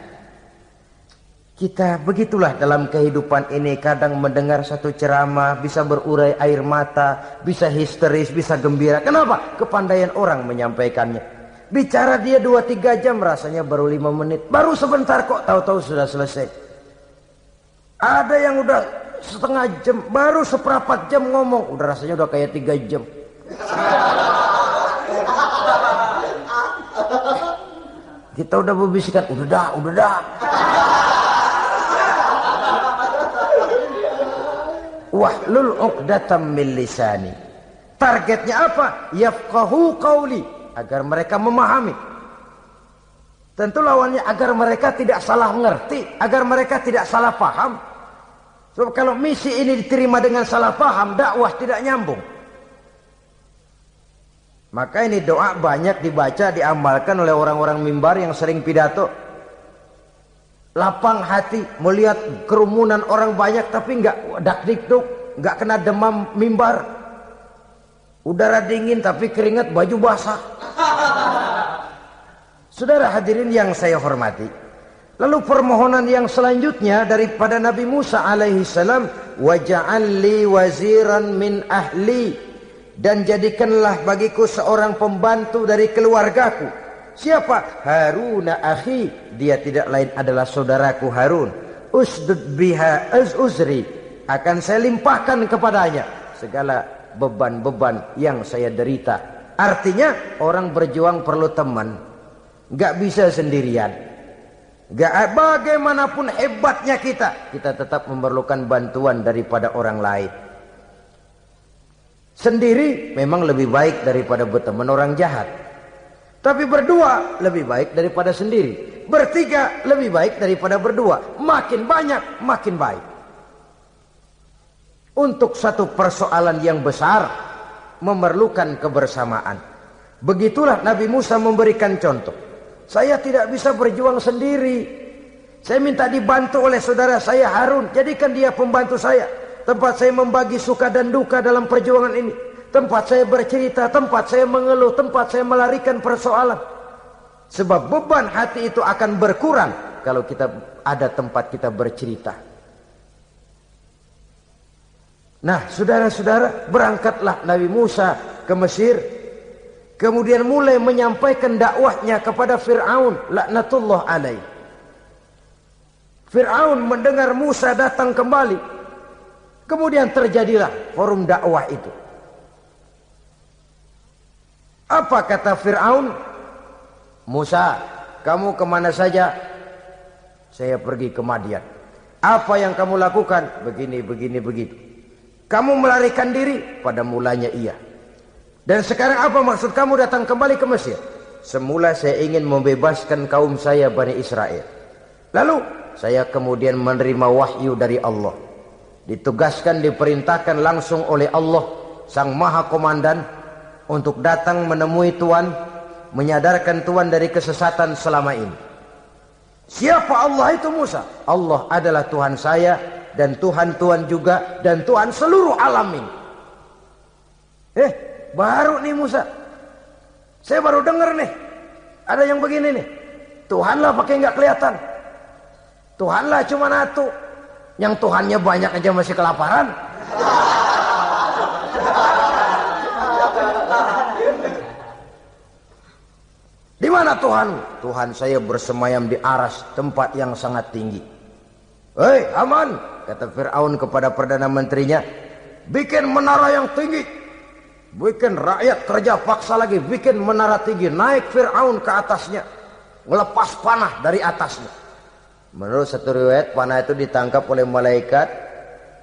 Kita begitulah dalam kehidupan ini, kadang mendengar satu ceramah bisa berurai air mata, bisa histeris, bisa gembira. Kenapa? Kepandaian orang menyampaikannya. Bicara dia 2-3 jam, rasanya baru 5 menit. Baru sebentar kok, tahu-tahu sudah selesai. Ada yang udah setengah jam, baru seperempat jam ngomong, udah rasanya udah kayak 3 jam. Kita udah berbisikan, udah dah. Wahlul 'uqdatam min lisani. Targetnya apa? Yafqahu qauli, agar mereka memahami. Tentu lawannya agar mereka tidak salah mengerti, agar mereka tidak salah paham. Sebab kalau misi ini diterima dengan salah paham, dakwah tidak nyambung. Maka ini doa banyak dibaca, diamalkan oleh orang-orang mimbar yang sering pidato. Lapang hati melihat kerumunan orang banyak, tapi nggak dak-dikduk, nggak kena demam mimbar. Udara dingin tapi keringat, baju basah. Saudara hadirin yang saya hormati, lalu permohonan yang selanjutnya daripada Nabi Musa alaihi salam, waj'al li waziran min ahli, dan jadikanlah bagiku seorang pembantu dari keluargaku. Siapa? Haruna akhi, dia tidak lain adalah saudaraku Harun. Usdud biha uzri, akan saya limpahkan kepadanya segala beban-beban yang saya derita. Artinya orang berjuang perlu teman, nggak bisa sendirian. Nggak, bagaimanapun hebatnya kita tetap memerlukan bantuan daripada orang lain. Sendiri memang lebih baik daripada berteman orang jahat. Tapi berdua lebih baik daripada sendiri. Bertiga lebih baik daripada berdua. Makin banyak, makin baik. Untuk satu persoalan yang besar, memerlukan kebersamaan. Begitulah Nabi Musa memberikan contoh. Saya tidak bisa berjuang sendiri. Saya minta dibantu oleh saudara saya Harun. Jadikan dia pembantu saya. Tempat saya membagi suka dan duka dalam perjuangan ini. Tempat saya bercerita, tempat saya mengeluh, tempat saya melarikan persoalan. Sebab beban hati itu akan berkurang kalau kita ada tempat kita bercerita. Nah, saudara-saudara, berangkatlah Nabi Musa ke Mesir. Kemudian mulai menyampaikan dakwahnya kepada Fir'aun laknatullah alaih. Fir'aun mendengar Musa datang kembali. Kemudian terjadilah forum dakwah itu. Apa kata Fir'aun? Musa, kamu kemana saja? Saya pergi ke Madian. Apa yang kamu lakukan? Begini, begitu. Kamu melarikan diri? Pada mulanya iya. Dan sekarang apa maksud kamu datang kembali ke Mesir? Semula saya ingin membebaskan kaum saya Bani Israel. Lalu saya kemudian menerima wahyu dari Allah. Ditugaskan, diperintahkan langsung oleh Allah, Sang Maha Komandan, untuk datang menemui Tuhan, menyadarkan Tuhan dari kesesatan selama ini. Siapa Allah itu Musa? Allah adalah Tuhan saya dan Tuhan juga dan Tuhan seluruh alam ini. Baru nih Musa, saya baru dengar nih, ada yang begini nih. Tuhanlah pakai nggak kelihatan. Tuhanlah cuma satu. Yang Tuhannya banyak aja masih kelaparan. Di mana Tuhan? Tuhan saya bersemayam di aras, tempat yang sangat tinggi. Hei Haman, kata Fir'aun kepada Perdana Menterinya, bikin menara yang tinggi. Bikin rakyat kerja paksa lagi, bikin menara tinggi, naik Fir'aun ke atasnya, melepas panah dari atasnya. Menurut satu riwayat, panah itu ditangkap oleh malaikat,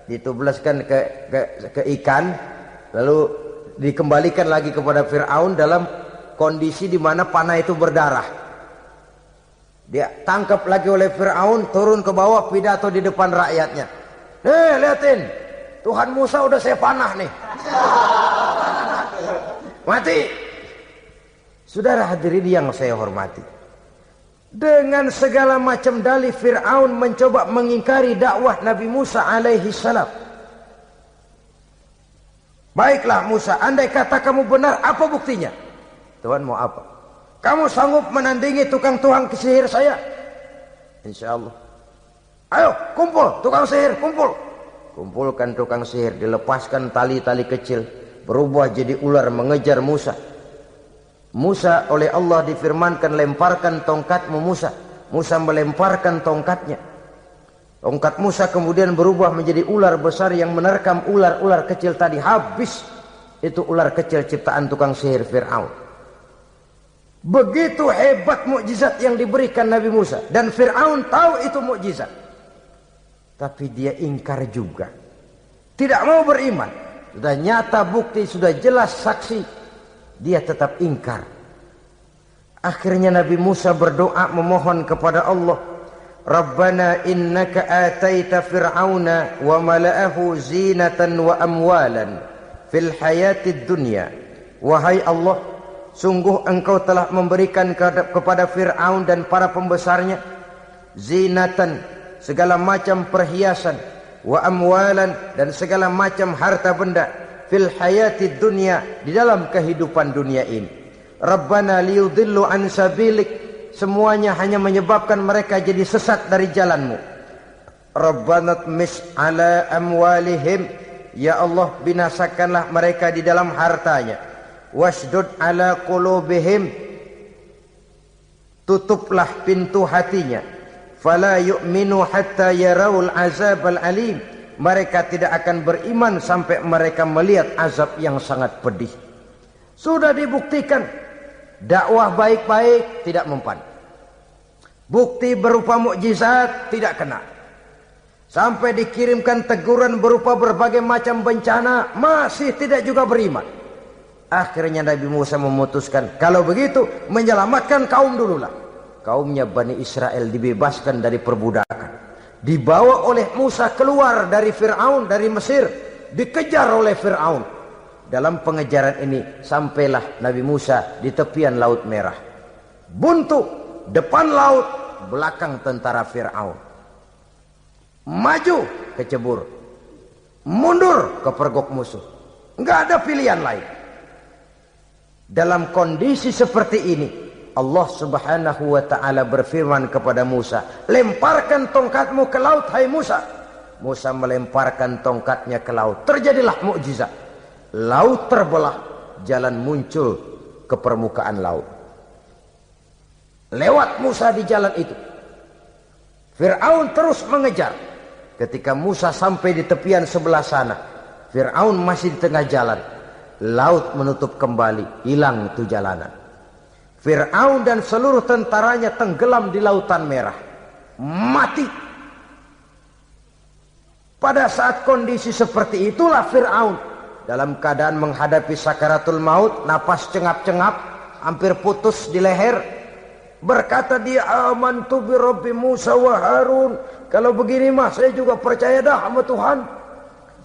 ditublaskan ke ikan, lalu dikembalikan lagi kepada Fir'aun dalam kondisi di mana panah itu berdarah. Dia tangkap lagi oleh Fir'aun, turun ke bawah, pidato di depan rakyatnya. Lihatin, Tuhan Musa udah saya panah nih. Mati. Saudara hadirin yang saya hormati, dengan segala macam dalih Fir'aun mencoba mengingkari dakwah Nabi Musa alaihi salam. Baiklah Musa, andai kata kamu benar, apa buktinya? Tuhan mau apa? Kamu sanggup menandingi tukang sihir saya? Insya Allah. Ayo kumpul tukang sihir, kumpul. Kumpulkan tukang sihir, dilepaskan tali-tali kecil, berubah jadi ular mengejar Musa. Musa oleh Allah difirmankan, lemparkan tongkatmu Musa. Musa melemparkan tongkatnya. Tongkat Musa kemudian berubah menjadi ular besar yang menerkam ular-ular kecil tadi. Habis itu ular kecil ciptaan tukang sihir Fir'aun. Begitu hebat mukjizat yang diberikan Nabi Musa, dan Fir'aun tahu itu mukjizat. Tapi dia ingkar juga. Tidak mau beriman. Sudah nyata bukti, sudah jelas saksi, dia tetap ingkar. Akhirnya Nabi Musa berdoa memohon kepada Allah, Rabbana innaka ataita fir'auna wa mala'ahu zinatan wa amwalan fil hayatid dunya. Wahai Allah, sungguh engkau telah memberikan kepada Fir'aun dan para pembesarnya zinatan, segala macam perhiasan, wa amwalan, dan segala macam harta benda, fil hayatid dunya, di dalam kehidupan dunia ini. Rabbana liyudillu an sabilik, semuanya hanya menyebabkan mereka jadi sesat dari jalanmu. Rabbana tmis ala amwalihim, ya Allah binasakanlah mereka di dalam hartanya. Wasdud ala qulubihim, tutuplah pintu hatinya. Fala yu'minu hatta yarawul azabal alim, mereka tidak akan beriman sampai mereka melihat azab yang sangat pedih. Sudah dibuktikan dakwah baik-baik tidak mempan. Bukti berupa mukjizat tidak kena. Sampai dikirimkan teguran berupa berbagai macam bencana, masih tidak juga beriman. Akhirnya Nabi Musa memutuskan, kalau begitu menyelamatkan kaum dululah. Kaumnya Bani Israel dibebaskan dari perbudakan. Dibawa oleh Musa keluar dari Fir'aun, dari Mesir. Dikejar oleh Fir'aun. Dalam pengejaran ini sampailah Nabi Musa di tepian Laut Merah. Buntu, depan laut, belakang tentara Fir'aun. Maju, kecebur. Mundur, kepergok musuh. Enggak ada pilihan lain. Dalam kondisi seperti ini, Allah subhanahu wa ta'ala berfirman kepada Musa, lemparkan tongkatmu ke laut, hai Musa. Musa melemparkan tongkatnya ke laut. Terjadilah mukjizat. Laut terbelah, jalan muncul ke permukaan laut. Lewat Musa di jalan itu. Fir'aun terus mengejar. Ketika Musa sampai di tepian sebelah sana, Fir'aun masih di tengah jalan. Laut menutup kembali, hilang itu jalanan. Fir'aun dan seluruh tentaranya tenggelam di Lautan Merah. Mati. Pada saat kondisi seperti itulah Fir'aun dalam keadaan menghadapi sakaratul maut, napas cengap-cengap, hampir putus di leher, berkata dia, amantu bi Rabbi Musa wa Harun. Kalau begini mah saya juga percaya dah sama Tuhan.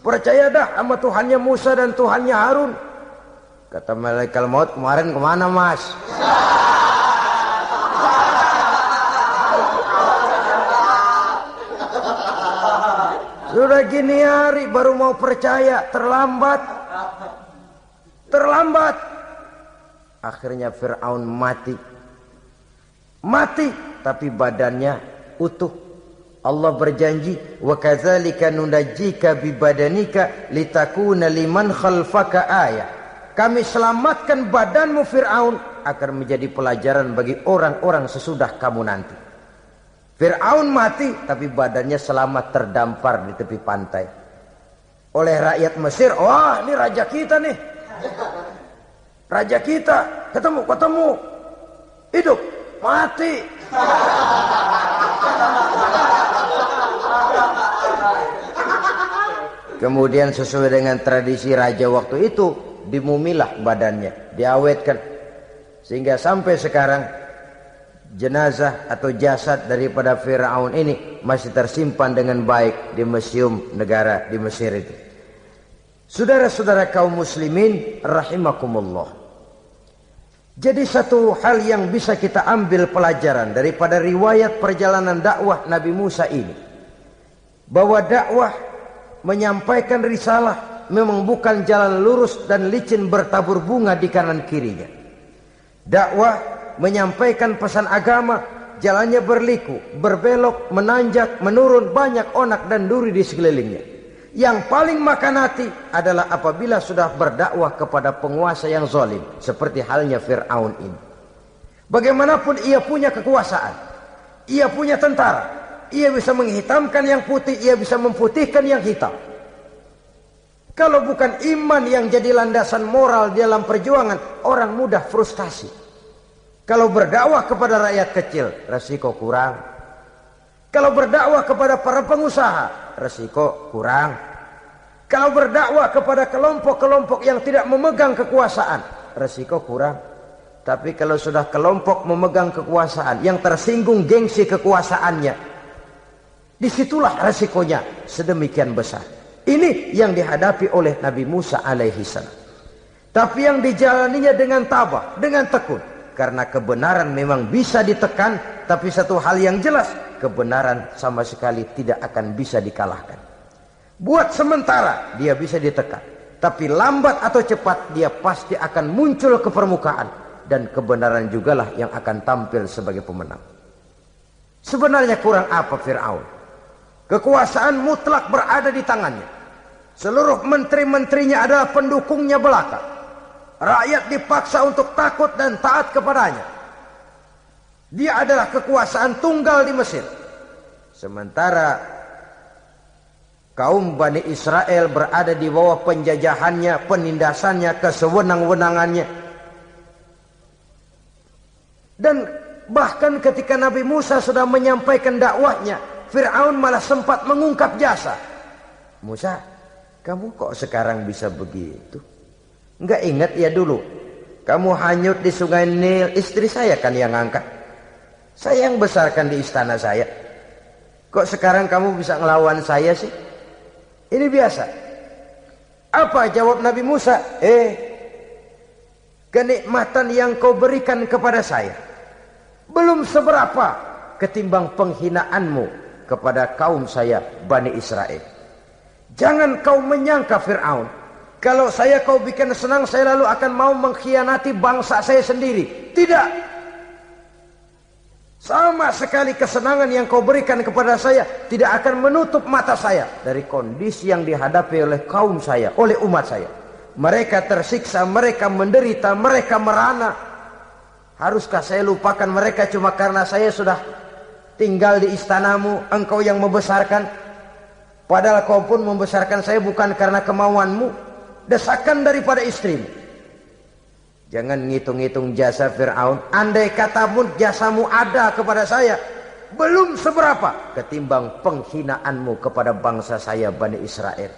Percaya dah sama Tuhannya Musa dan Tuhannya Harun. Kata malaikat maut, kemarin kemana mas? Sudah gini hari baru mau percaya, terlambat. Terlambat. Akhirnya Fir'aun mati. Mati, tapi badannya utuh. Allah berjanji, wa kadzalika nunajjika bi badanika litakuna liman khalfaka ayah. Kami selamatkan badanmu Fir'aun agar menjadi pelajaran bagi orang-orang sesudah kamu nanti. Fir'aun mati, tapi badannya selamat terdampar di tepi pantai. Oleh rakyat Mesir, wah ini raja kita nih. Raja kita, ketemu. Hidup, mati. Kemudian sesuai dengan tradisi raja waktu itu, dimumilah badannya, diawetkan. Sehingga sampai sekarang jenazah atau jasad daripada Fir'aun ini masih tersimpan dengan baik di museum negara di Mesir itu. Saudara-saudara kaum muslimin rahimakumullah. Jadi satu hal yang bisa kita ambil pelajaran daripada riwayat perjalanan dakwah Nabi Musa ini, bahwa dakwah menyampaikan risalah memang bukan jalan lurus dan licin bertabur bunga di kanan kirinya. Dakwah menyampaikan pesan agama, jalannya berliku, berbelok, menanjak, menurun, banyak onak dan duri di sekelilingnya. Yang paling makan hati adalah apabila sudah berdakwah kepada penguasa yang zalim, seperti halnya Fir'aun ini. Bagaimanapun ia punya kekuasaan, ia punya tentara, ia bisa menghitamkan yang putih, ia bisa memutihkan yang hitam. Kalau bukan iman yang jadi landasan moral dalam perjuangan, orang mudah frustasi. Kalau berdakwah kepada rakyat kecil, resiko kurang. Kalau berdakwah kepada para pengusaha, resiko kurang. Kalau berdakwah kepada kelompok-kelompok yang tidak memegang kekuasaan, resiko kurang. Tapi kalau sudah kelompok memegang kekuasaan, yang tersinggung gengsi kekuasaannya, disitulah resikonya sedemikian besar. Ini yang dihadapi oleh Nabi Musa alaihi salam. Tapi yang dijalaninya dengan tabah, dengan tekun. Karena kebenaran memang bisa ditekan, tapi satu hal yang jelas, kebenaran sama sekali tidak akan bisa dikalahkan. Buat sementara dia bisa ditekan, tapi lambat atau cepat dia pasti akan muncul ke permukaan, dan kebenaran jugalah yang akan tampil sebagai pemenang. Sebenarnya kurang apa Fir'aun? Kekuasaan mutlak berada di tangannya. Seluruh menteri-menterinya adalah pendukungnya belaka. Rakyat dipaksa untuk takut dan taat kepadanya. Dia adalah kekuasaan tunggal di Mesir. Sementara kaum Bani Israel berada di bawah penjajahannya, penindasannya, kesewenang-wenangannya. Dan bahkan ketika Nabi Musa sudah menyampaikan dakwahnya, Fir'aun malah sempat mengungkap jasa. Musa, kamu kok sekarang bisa begitu? Enggak ingat ya dulu, kamu hanyut di sungai Nil, istri saya kan yang angkat. Saya yang besarkan di istana saya. Kok sekarang kamu bisa ngelawan saya sih? Ini biasa. Apa jawab Nabi Musa? Kenikmatan yang kau berikan kepada saya belum seberapa ketimbang penghinaanmu kepada kaum saya Bani Israel. Jangan kau menyangka Fir'aun, kalau saya kau bikin senang, saya lalu akan mau mengkhianati bangsa saya sendiri. Tidak. Sama sekali kesenangan yang kau berikan kepada saya tidak akan menutup mata saya dari kondisi yang dihadapi oleh kaum saya, oleh umat saya. Mereka tersiksa, mereka menderita, mereka merana. Haruskah saya lupakan mereka cuma karena saya sudah tinggal di istanamu, engkau yang membesarkan? Padahal kau pun membesarkan saya bukan karena kemauanmu. Desakan daripada istrimu. Jangan ngitung-ngitung jasa Fir'aun. Andai katamu jasamu ada kepada saya, belum seberapa ketimbang penghinaanmu kepada bangsa saya Bani Israel.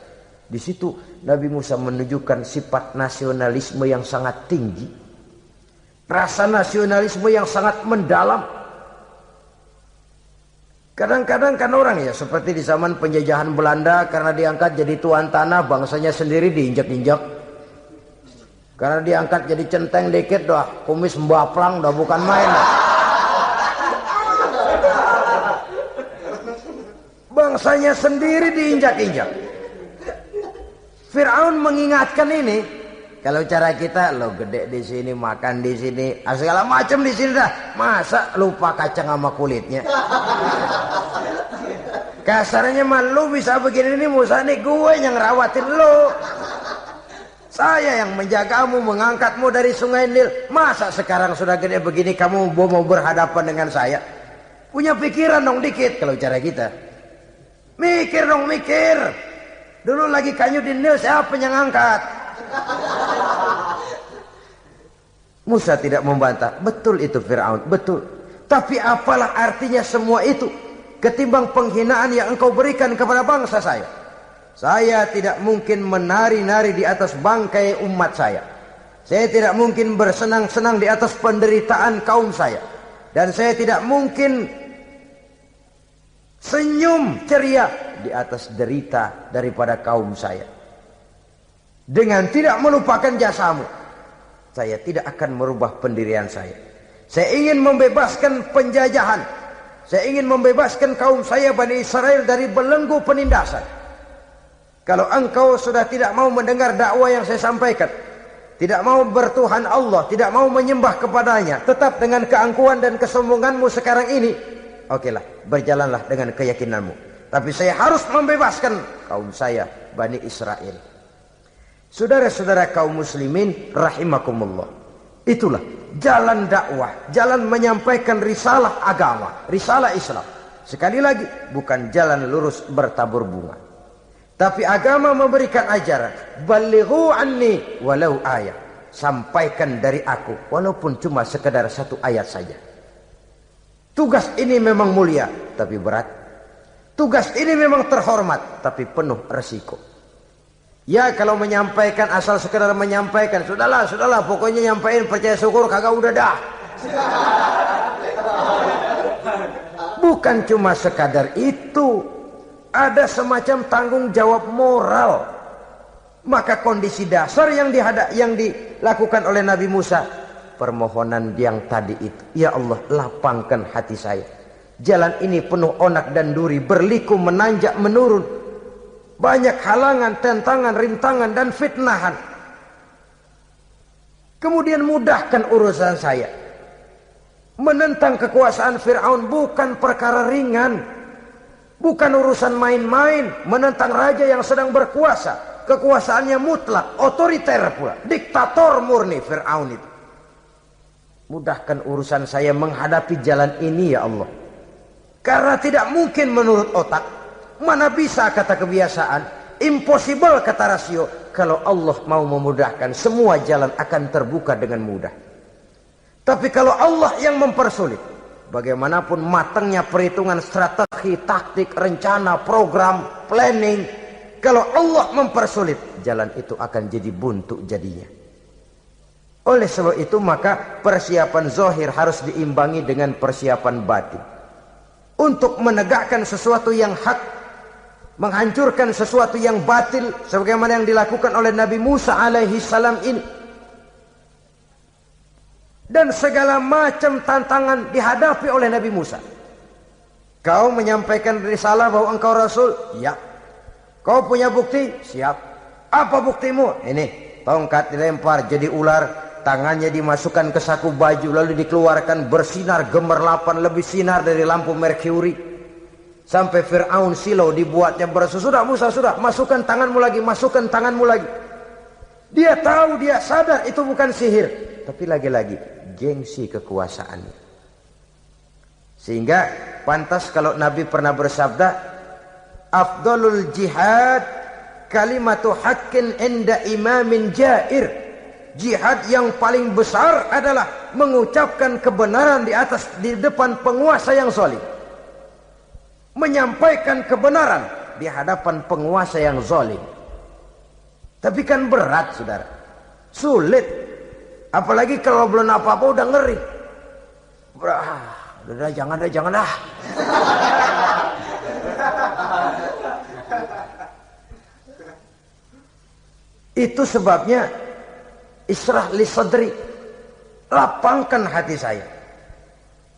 Di situ Nabi Musa menunjukkan sifat nasionalisme yang sangat tinggi. Rasa nasionalisme yang sangat mendalam. Kadang-kadang kan orang ya seperti di zaman penjajahan Belanda, karena diangkat jadi tuan tanah, bangsanya sendiri diinjak-injak. Karena diangkat jadi centeng dikit dah, kumis mbaplang dah, bukan main. Bangsanya sendiri diinjak-injak. Fir'aun mengingatkan ini. Kalau cara kita, lo gede di sini, makan di sini, segala macam di sini dah. Masa lupa kacang sama kulitnya? Kasarnya mah lu bisa begini nih Musa, nih gue yang rawatin lo. Saya yang menjagamu, mengangkatmu dari sungai Nil. Masa sekarang sudah gede begini kamu mau berhadapan dengan saya? Punya pikiran dong dikit kalau cara kita. Mikir dong, mikir. Dulu lagi kanyu di Nil, siapa yang angkat? Musa tidak membantah. Betul itu Fir'aun, betul. Tapi apalah artinya semua itu ketimbang penghinaan yang engkau berikan kepada bangsa saya? Saya tidak mungkin menari-nari di atas bangkai umat saya. Saya tidak mungkin bersenang-senang di atas penderitaan kaum saya. Dan saya tidak mungkin senyum ceria di atas derita daripada kaum saya. Dengan tidak melupakan jasamu, saya tidak akan merubah pendirian saya. Saya ingin membebaskan penjajahan. Saya ingin membebaskan kaum saya Bani Israel dari belenggu penindasan. Kalau engkau sudah tidak mau mendengar dakwah yang saya sampaikan, tidak mau bertuhan Allah, tidak mau menyembah kepadanya, tetap dengan keangkuhan dan kesombonganmu sekarang ini, okelah, berjalanlah dengan keyakinanmu. Tapi saya harus membebaskan kaum saya Bani Israel. Saudara-saudara kaum muslimin rahimakumullah. Itulah jalan dakwah, jalan menyampaikan risalah agama, risalah Islam. Sekali lagi, bukan jalan lurus bertabur bunga. Tapi agama memberikan ajaran, balighu anni walau ayat. Sampaikan dari aku walaupun cuma sekedar satu ayat saja. Tugas ini memang mulia tapi berat. Tugas ini memang terhormat tapi penuh resiko. Ya kalau menyampaikan asal sekedar menyampaikan, sudahlah, pokoknya nyampein, percaya syukur kagak, udah dah. Bukan cuma sekadar itu, ada semacam tanggung jawab moral. Maka kondisi dasar yang dilakukan oleh Nabi Musa, permohonan yang tadi itu, ya Allah lapangkan hati saya. Jalan ini penuh onak dan duri, berliku, menanjak, menurun. Banyak halangan, tentangan, rintangan, dan fitnahan. Kemudian mudahkan urusan saya. Menentang kekuasaan Fir'aun bukan perkara ringan. Bukan urusan main-main. Menentang raja yang sedang berkuasa. Kekuasaannya mutlak, otoriter pula. Diktator murni Fir'aun itu. Mudahkan urusan saya menghadapi jalan ini ya Allah. Karena tidak mungkin menurut otak. Mana bisa kata kebiasaan, impossible kata rasio. Kalau Allah mau memudahkan, semua jalan akan terbuka dengan mudah. Tapi kalau Allah yang mempersulit, bagaimanapun matangnya perhitungan strategi, taktik, rencana, program, planning, kalau Allah mempersulit, jalan itu akan jadi buntu jadinya. Oleh sebab itu maka persiapan zahir harus diimbangi dengan persiapan batin. Untuk menegakkan sesuatu yang hak, menghancurkan sesuatu yang batil, sebagaimana yang dilakukan oleh Nabi Musa alaihi salam ini. Dan segala macam tantangan dihadapi oleh Nabi Musa. Kau menyampaikan risalah bahwa engkau Rasul? Ya. Kau punya bukti? Siap. Apa buktimu? Ini, tongkat dilempar jadi ular, tangannya dimasukkan ke saku baju, lalu dikeluarkan bersinar gemerlapan, lebih sinar dari lampu merkuri. Sampai Fir'aun silau dibuatnya berasa. Sudah Musa, sudah, masukkan tanganmu lagi, masukkan tanganmu lagi. Dia tahu, dia sadar itu bukan sihir. Tapi lagi-lagi gengsi kekuasaannya. Sehingga pantas kalau Nabi pernah bersabda, afdalul jihad kalimatu haqqin inda imamin jair. Jihad yang paling besar adalah mengucapkan kebenaran di depan penguasa yang zalim. Menyampaikan kebenaran di hadapan penguasa yang zalim. Tapi kan berat, saudara. Sulit. Apalagi kalau belum apa-apa udah ngeri. Udah jangan dah. Itu sebabnya Ishrah li sadri, lapangkan hati saya.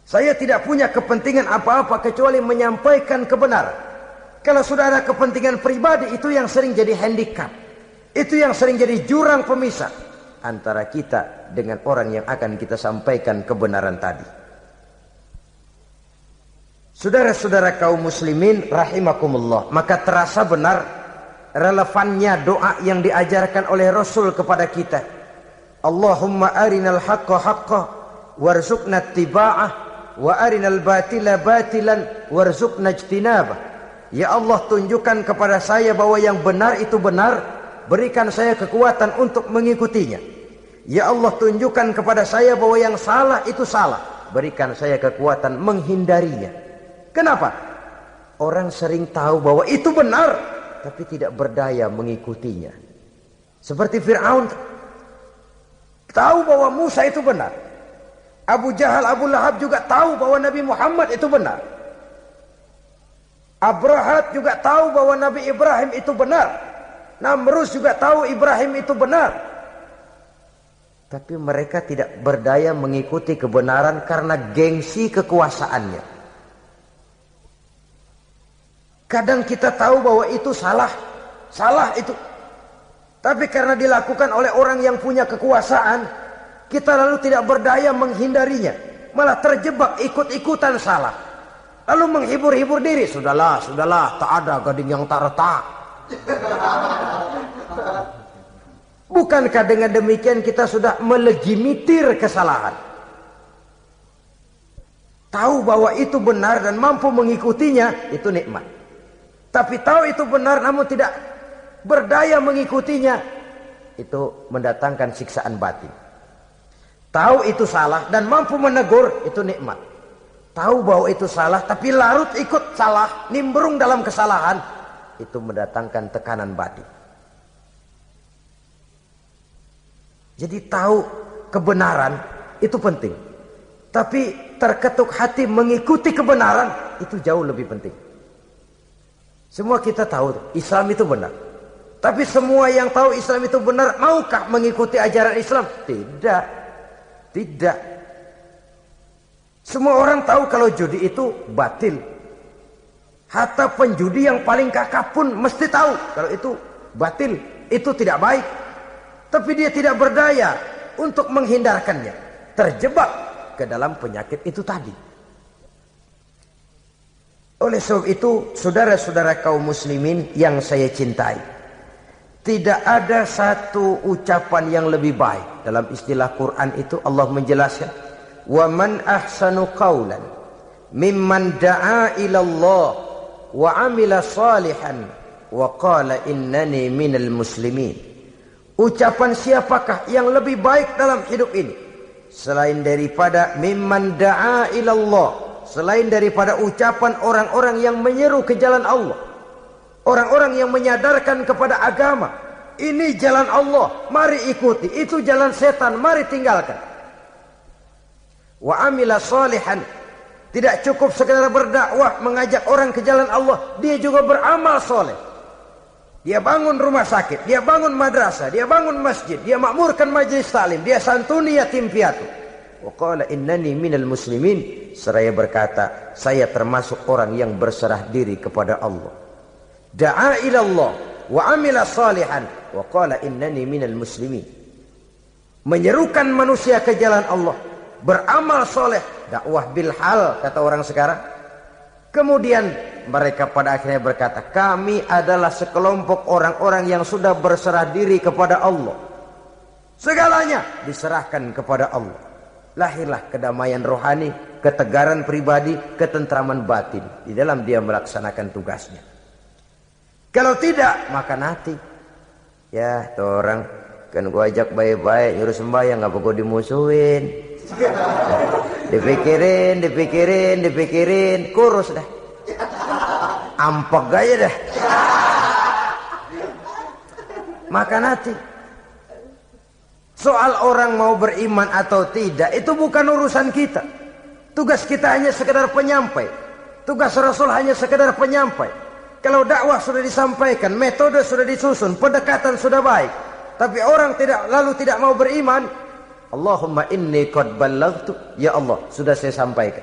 Saya tidak punya kepentingan apa-apa kecuali menyampaikan kebenaran. Kalau sudah ada kepentingan pribadi, itu yang sering jadi handicap. Itu yang sering jadi jurang pemisah antara kita dengan orang yang akan kita sampaikan kebenaran tadi. Saudara-saudara kaum muslimin rahimakumullah, maka terasa benar relevannya doa yang diajarkan oleh Rasul kepada kita. Allahumma arinal haqqa haqqa warzuqna ittiba'ah wa arinal batila batilan warzuqna ijtinabah. Ya Allah, tunjukkan kepada saya bahwa yang benar itu benar, berikan saya kekuatan untuk mengikutinya. Ya Allah, tunjukkan kepada saya bahwa yang salah itu salah, berikan saya kekuatan menghindarinya. Kenapa? Orang sering tahu bahwa itu benar, tapi tidak berdaya mengikutinya. Seperti Fir'aun tahu bahwa Musa itu benar. Abu Jahal, Abu Lahab juga tahu bahwa Nabi Muhammad itu benar. Abrahat juga tahu bahwa Nabi Ibrahim itu benar. Namrus juga tahu Ibrahim itu benar. Tapi mereka tidak berdaya mengikuti kebenaran karena gengsi kekuasaannya. Kadang kita tahu bahwa itu salah. Salah itu. Tapi karena dilakukan oleh orang yang punya kekuasaan, kita lalu tidak berdaya menghindarinya. Malah terjebak ikut-ikutan salah. Lalu menghibur-hibur diri. Sudahlah, tak ada gading yang tak retak. Bukankah dengan demikian kita sudah melegimitir kesalahan? Tahu bahwa itu benar dan mampu mengikutinya, itu nikmat. Tapi tahu itu benar namun tidak berdaya mengikutinya, itu mendatangkan siksaan batin. Tahu itu salah dan mampu menegur, itu nikmat. Tahu bahwa itu salah tapi larut ikut salah, nimbrung dalam kesalahan, itu mendatangkan tekanan batin. Jadi tahu kebenaran itu penting, tapi terketuk hati mengikuti kebenaran itu jauh lebih penting. Semua kita tahu Islam itu benar. Tapi semua yang tahu Islam itu benar, maukah mengikuti ajaran Islam? Tidak. Tidak. Semua orang tahu kalau judi itu batil. Hatta penjudi yang paling kakap pun mesti tahu kalau itu batil, itu tidak baik. Tapi dia tidak berdaya untuk menghindarkannya. Terjebak ke dalam penyakit itu tadi. Oleh sebab itu, saudara-saudara kaum muslimin yang saya cintai, tidak ada satu ucapan yang lebih baik. Dalam istilah Quran itu Allah menjelaskan, wa man ahsanu qawlan mimman da'a ila Allah wa amila salihan wa qala innani minal muslimin. Ucapan siapakah yang lebih baik dalam hidup ini selain daripada mimman da'a ila Allah, selain daripada ucapan orang-orang yang menyeru ke jalan Allah, orang-orang yang menyadarkan kepada agama, ini jalan Allah, mari ikuti. Itu jalan setan, mari tinggalkan. Wa amila salihan, tidak cukup sekedar berdakwah mengajak orang ke jalan Allah, dia juga beramal soleh. Dia bangun rumah sakit, dia bangun madrasah, dia bangun masjid, dia makmurkan majelis taklim, dia santuni yatim piatu. Wa qala innani minal muslimin, seraya berkata, saya termasuk orang yang berserah diri kepada Allah. Da'a ila Allah wa amila salihan wa qala innani minal muslimin. Menyerukan manusia ke jalan Allah, beramal soleh, dakwah bil hal kata orang sekarang. Kemudian mereka pada akhirnya berkata, kami adalah sekelompok orang-orang yang sudah berserah diri kepada Allah. Segalanya diserahkan kepada Allah. Lahirlah kedamaian rohani, ketegaran pribadi, ketentraman batin di dalam dia melaksanakan tugasnya. Kalau tidak, maka nanti ya tuh orang kan gua ajak baik-baik nyuruh sembahyang, ngapa gua dimusuhin? Dipikirin, kurus dah. Ampek gaya dah. Maka nanti soal orang mau beriman atau tidak itu bukan urusan kita. Tugas kita hanya sekedar penyampai. Tugas Rasul hanya sekedar penyampai. Kalau dakwah sudah disampaikan, metode sudah disusun, pendekatan sudah baik, tapi orang tidak mau beriman, Allahumma inni qad ballaghtu, ya Allah sudah saya sampaikan,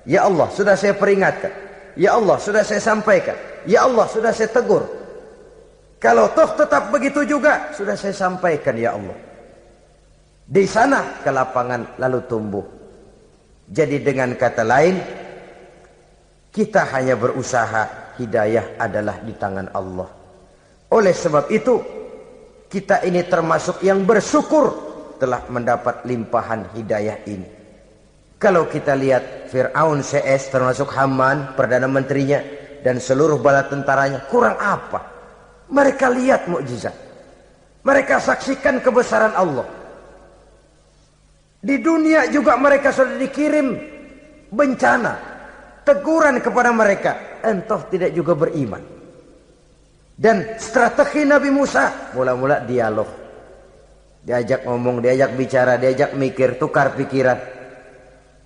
ya Allah sudah saya peringatkan, ya Allah sudah saya sampaikan, ya Allah sudah saya tegur. Kalau toh tetap begitu juga, sudah saya sampaikan ya Allah. Di sana kelapangan lalu tumbuh. Jadi dengan kata lain, kita hanya berusaha, hidayah adalah di tangan Allah. Oleh sebab itu, kita ini termasuk yang bersyukur telah mendapat limpahan hidayah ini. Kalau kita lihat Fir'aun CS termasuk Haman, Perdana Menterinya, dan seluruh bala tentaranya, kurang apa? Mereka lihat mukjizat. Mereka saksikan kebesaran Allah. Di dunia juga mereka sudah dikirim bencana, teguran kepada mereka, entah tidak juga beriman. Dan strategi Nabi Musa mula-mula dialog, diajak ngomong, diajak bicara, diajak mikir, tukar pikiran.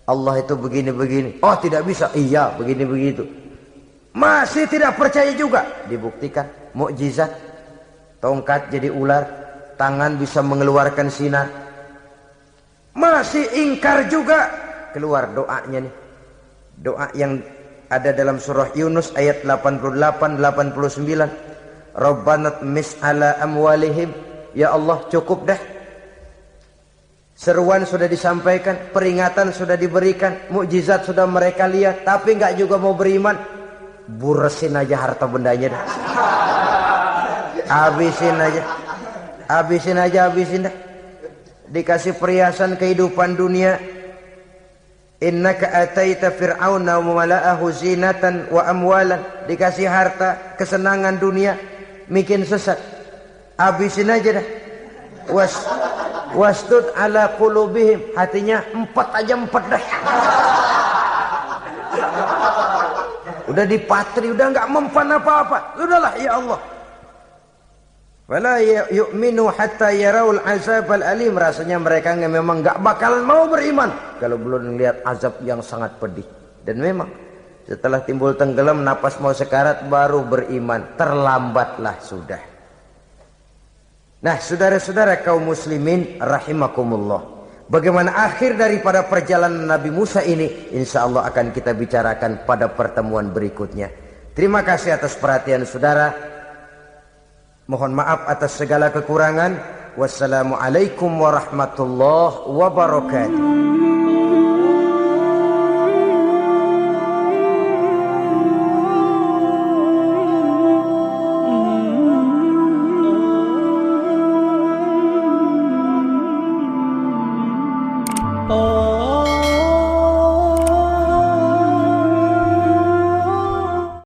Allah itu begini-begini, oh tidak bisa, iya begini-begitu. Masih tidak percaya juga, dibuktikan mukjizat, tongkat jadi ular, tangan bisa mengeluarkan sinar. Masih ingkar juga, keluar doanya nih. Doa yang ada dalam surah Yunus ayat 88-89. Rabbana tmis ala amwalihim. Ya Allah cukup dah. Seruan sudah disampaikan, peringatan sudah diberikan, mukjizat sudah mereka lihat, tapi enggak juga mau beriman. Buresin aja harta bendanya dah. Habisin dah. Dikasih perhiasan kehidupan dunia. Innaka ataita fir'auna wa mala'ahu zinatan wa amwalan. Dikasih harta, kesenangan dunia, bikin sesat. Habisin aja dah. Wastud ala qulubihim, hatinya empat dah. Udah dipatri, udah enggak mempan apa-apa. Sudahlah ya Allah. Wala yu'minu hatta yaraul azabal alim. Rasanya mereka memang enggak bakalan mau beriman kalau belum melihat azab yang sangat pedih. Dan memang setelah timbul tenggelam, napas mau sekarat, baru beriman. Terlambatlah sudah. Nah, saudara-saudara kaum muslimin rahimakumullah, bagaimana akhir daripada perjalanan Nabi Musa ini, insya Allah akan kita bicarakan pada pertemuan berikutnya. Terima kasih atas perhatian saudara. Mohon maaf atas segala kekurangan. Wassalamualaikum warahmatullahi wabarakatuh.